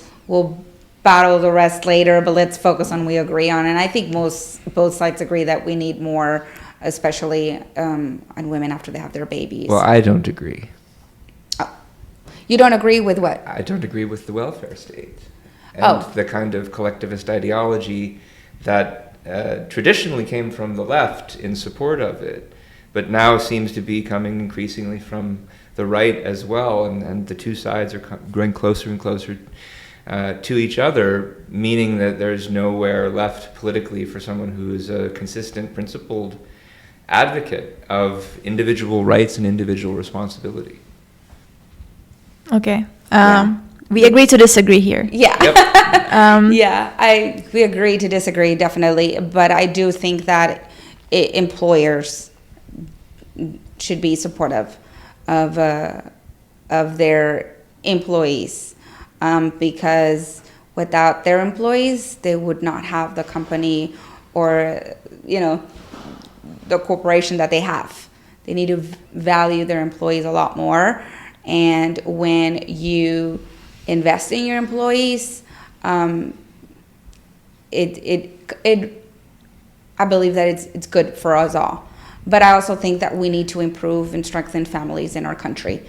battle the rest later, but let's focus on what we agree on. And I think both sides agree that we need more, especially on women after they have their babies. Well, I don't agree. You don't agree with what? I don't agree with the welfare state and the kind of collectivist ideology that traditionally came from the left in support of it, but now seems to be coming increasingly from the right as well, and the two sides are growing closer and closer to each other, meaning that there's nowhere left politically for someone who is a consistent, principled advocate of individual rights and individual responsibility. Okay. We agree to disagree here. Yeah. Yep. We agree to disagree, definitely. But I do think that employers should be supportive of their employees, because without their employees, they would not have the company or, the corporation that they have. They need to value their employees a lot more. And when you invest in your employees, I believe that it's good for us all. But I also think that we need to improve and strengthen families in our country.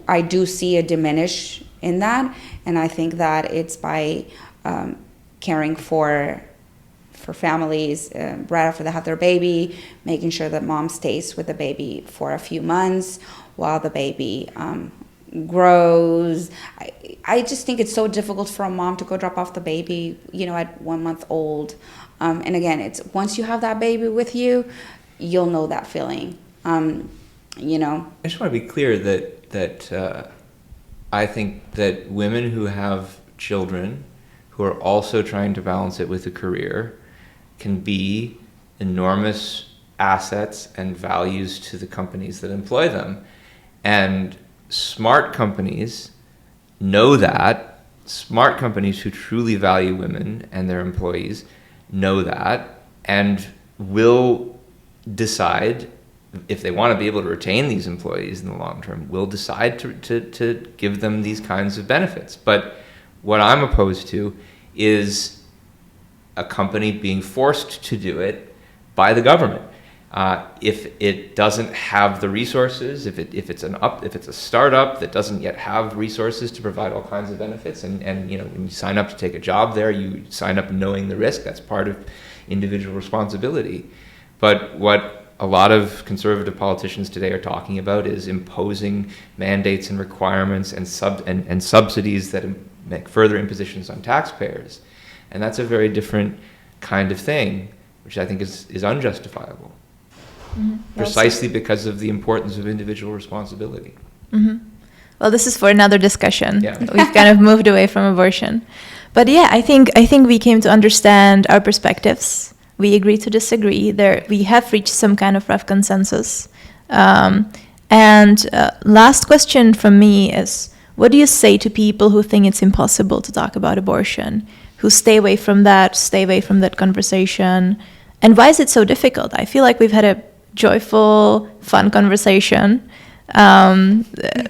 I do see a diminish in that, and I think that it's by caring for families right after they have their baby, making sure that mom stays with the baby for a few months while the baby grows. I just think it's so difficult for a mom to go drop off the baby, at 1 month old. And again, it's once you have that baby with you, you'll know that feeling. I just want to be clear that I think that women who have children who are also trying to balance it with a career can be enormous assets and values to the companies that employ them. And smart companies know that. Smart companies who truly value women and their employees know that, and will decide, if they want to be able to retain these employees in the long term, will decide to give them these kinds of benefits. But what I'm opposed to is a company being forced to do it by the government. If it doesn't have the resources, if it's a startup that doesn't yet have resources to provide all kinds of benefits, and when you sign up to take a job there, you sign up knowing the risk. That's part of individual responsibility. But what a lot of conservative politicians today are talking about is imposing mandates and requirements and subsidies that make further impositions on taxpayers, and that's a very different kind of thing, which I think is unjustifiable. precisely because of the importance of individual responsibility. Well, this is for another discussion. Yeah. We've kind of moved away from abortion. But yeah, I think we came to understand our perspectives. We agree to disagree. We have reached some kind of rough consensus. Last question from me is, what do you say to people who think it's impossible to talk about abortion, who stay away from that conversation? And why is it so difficult? I feel like we've had a joyful, fun conversation. You're laughing.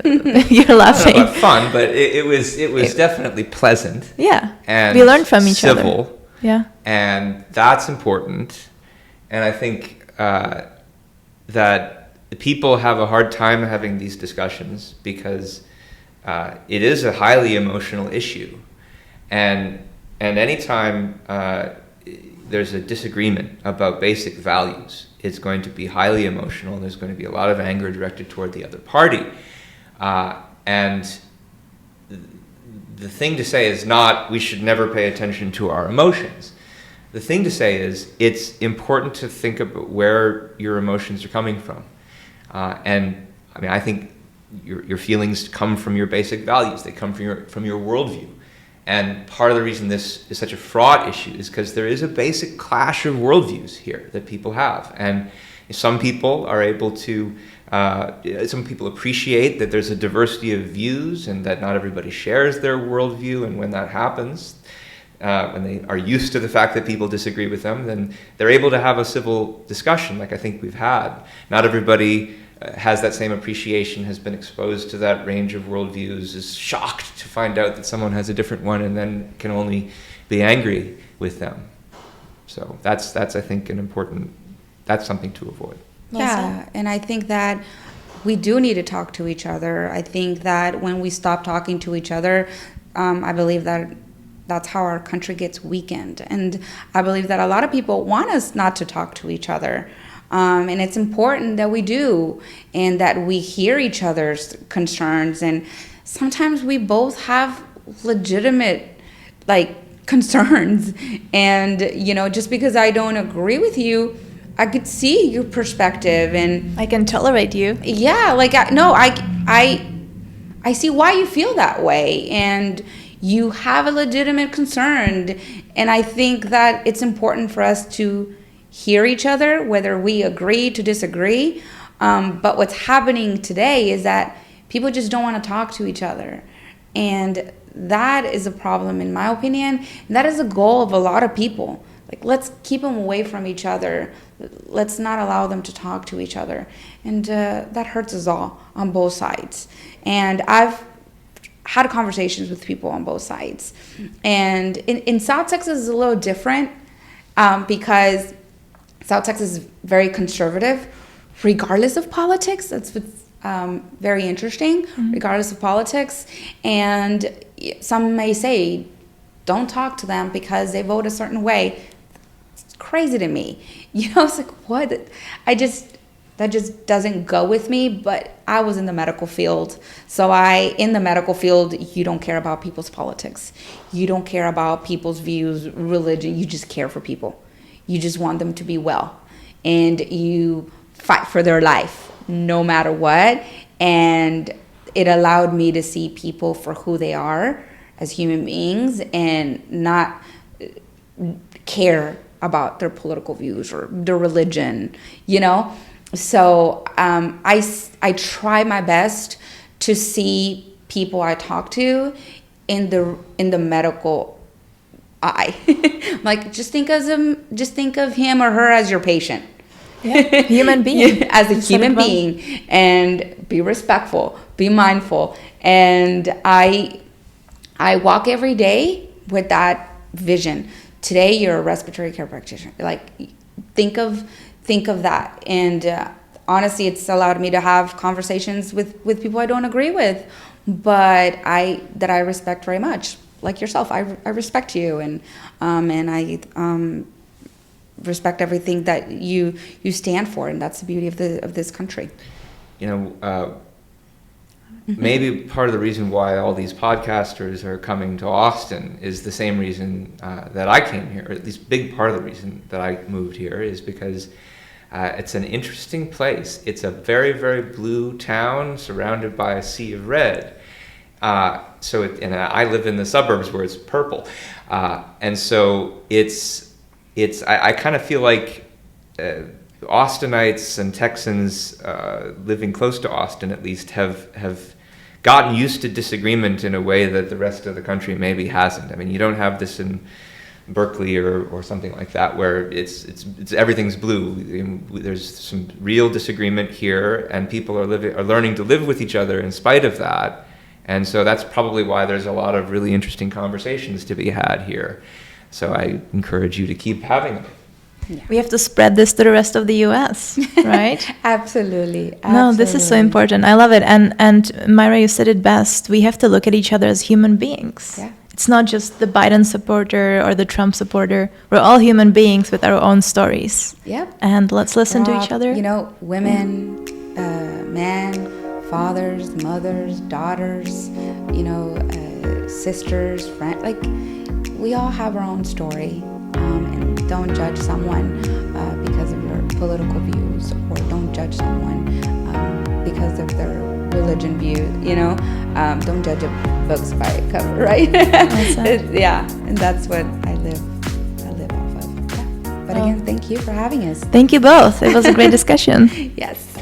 I don't know about fun, but it was definitely pleasant. Yeah, and we learned from each civil, other. Yeah, and that's important. And I think that the people have a hard time having these discussions because it is a highly emotional issue, and anytime there's a disagreement about basic values, it's going to be highly emotional. There's going to be a lot of anger directed toward the other party. And the thing to say is not, we should never pay attention to our emotions. The thing to say is, it's important to think about where your emotions are coming from. And I mean, I think your feelings come from your basic values. They come from your worldview. And part of the reason this is such a fraught issue is because there is a basic clash of worldviews here that people have. And some people are able to, some people appreciate that there's a diversity of views and that not everybody shares their worldview. And when that happens, when they are used to the fact that people disagree with them, then they're able to have a civil discussion like I think we've had. Not everybody has that same appreciation, has been exposed to that range of worldviews, is shocked to find out that someone has a different one, and then can only be angry with them. So that's I think that's something to avoid. Yeah, and I think that we do need to talk to each other. I think that when we stop talking to each other, I believe that that's how our country gets weakened. And I believe that a lot of people want us not to talk to each other. And it's important that we do, and that we hear each other's concerns. And sometimes we both have legitimate, concerns. And, just because I don't agree with you, I could see your perspective, and I can tolerate you. Yeah, I see why you feel that way, and you have a legitimate concern. And I think that it's important for us to hear each other, whether we agree to disagree. But what's happening today is that people just don't want to talk to each other. And that is a problem, in my opinion. And that is a goal of a lot of people. Let's keep them away from each other. Let's not allow them to talk to each other. And that hurts us all on both sides. And I've had conversations with people on both sides. And in South Texas is a little different because South Texas is very conservative, regardless of politics. That's what's very interesting, regardless of politics. And some may say, don't talk to them because they vote a certain way. It's crazy to me. It's like, what? That just doesn't go with me. But I was in the medical field. So in the medical field, you don't care about people's politics. You don't care about people's views, religion. You just care for people. You just want them to be well, and you fight for their life no matter what. And it allowed me to see people for who they are as human beings and not care about their political views or their religion, So I try my best to see people I talk to in the medical eye. Just think of him or her as your patient. Yeah, human being. As a human being, and be respectful, be mindful. And I walk every day with that vision. Today you're a respiratory care practitioner. Think of that. And honestly, it's allowed me to have conversations with people I don't agree with, but I respect very much. Like yourself, I respect you, and I respect everything that you stand for, and that's the beauty of this country. Maybe part of the reason why all these podcasters are coming to Austin is the same reason that I came here, or at least big part of the reason that I moved here is because It's an interesting place. It's a very, very blue town surrounded by a sea of red. And I live in the suburbs where it's purple. And so I kind of feel like Austinites and Texans living close to Austin at least have gotten used to disagreement in a way that the rest of the country maybe hasn't. I mean, you don't have this in Berkeley or something like that where it's everything's blue. There's some real disagreement here, and people are learning to live with each other in spite of that. And so that's probably why there's a lot of really interesting conversations to be had here. So I encourage you to keep having them. Yeah. We have to spread this to the rest of the U.S., right? Absolutely. No, this is so important. I love it. And Mayra, you said it best. We have to look at each other as human beings. Yeah. It's not just the Biden supporter or the Trump supporter. We're all human beings with our own stories. Yep. And let's listen to each other. You know, women, men, fathers, mothers, daughters, sisters, friends. Like, we all have our own story. And don't judge someone because of their political views, or don't judge someone because of their religion view. Don't judge a book by its cover, right? Yeah, and that's what I live off of. Yeah. But again, thank you for having us. Thank you both. It was a great discussion. Yes.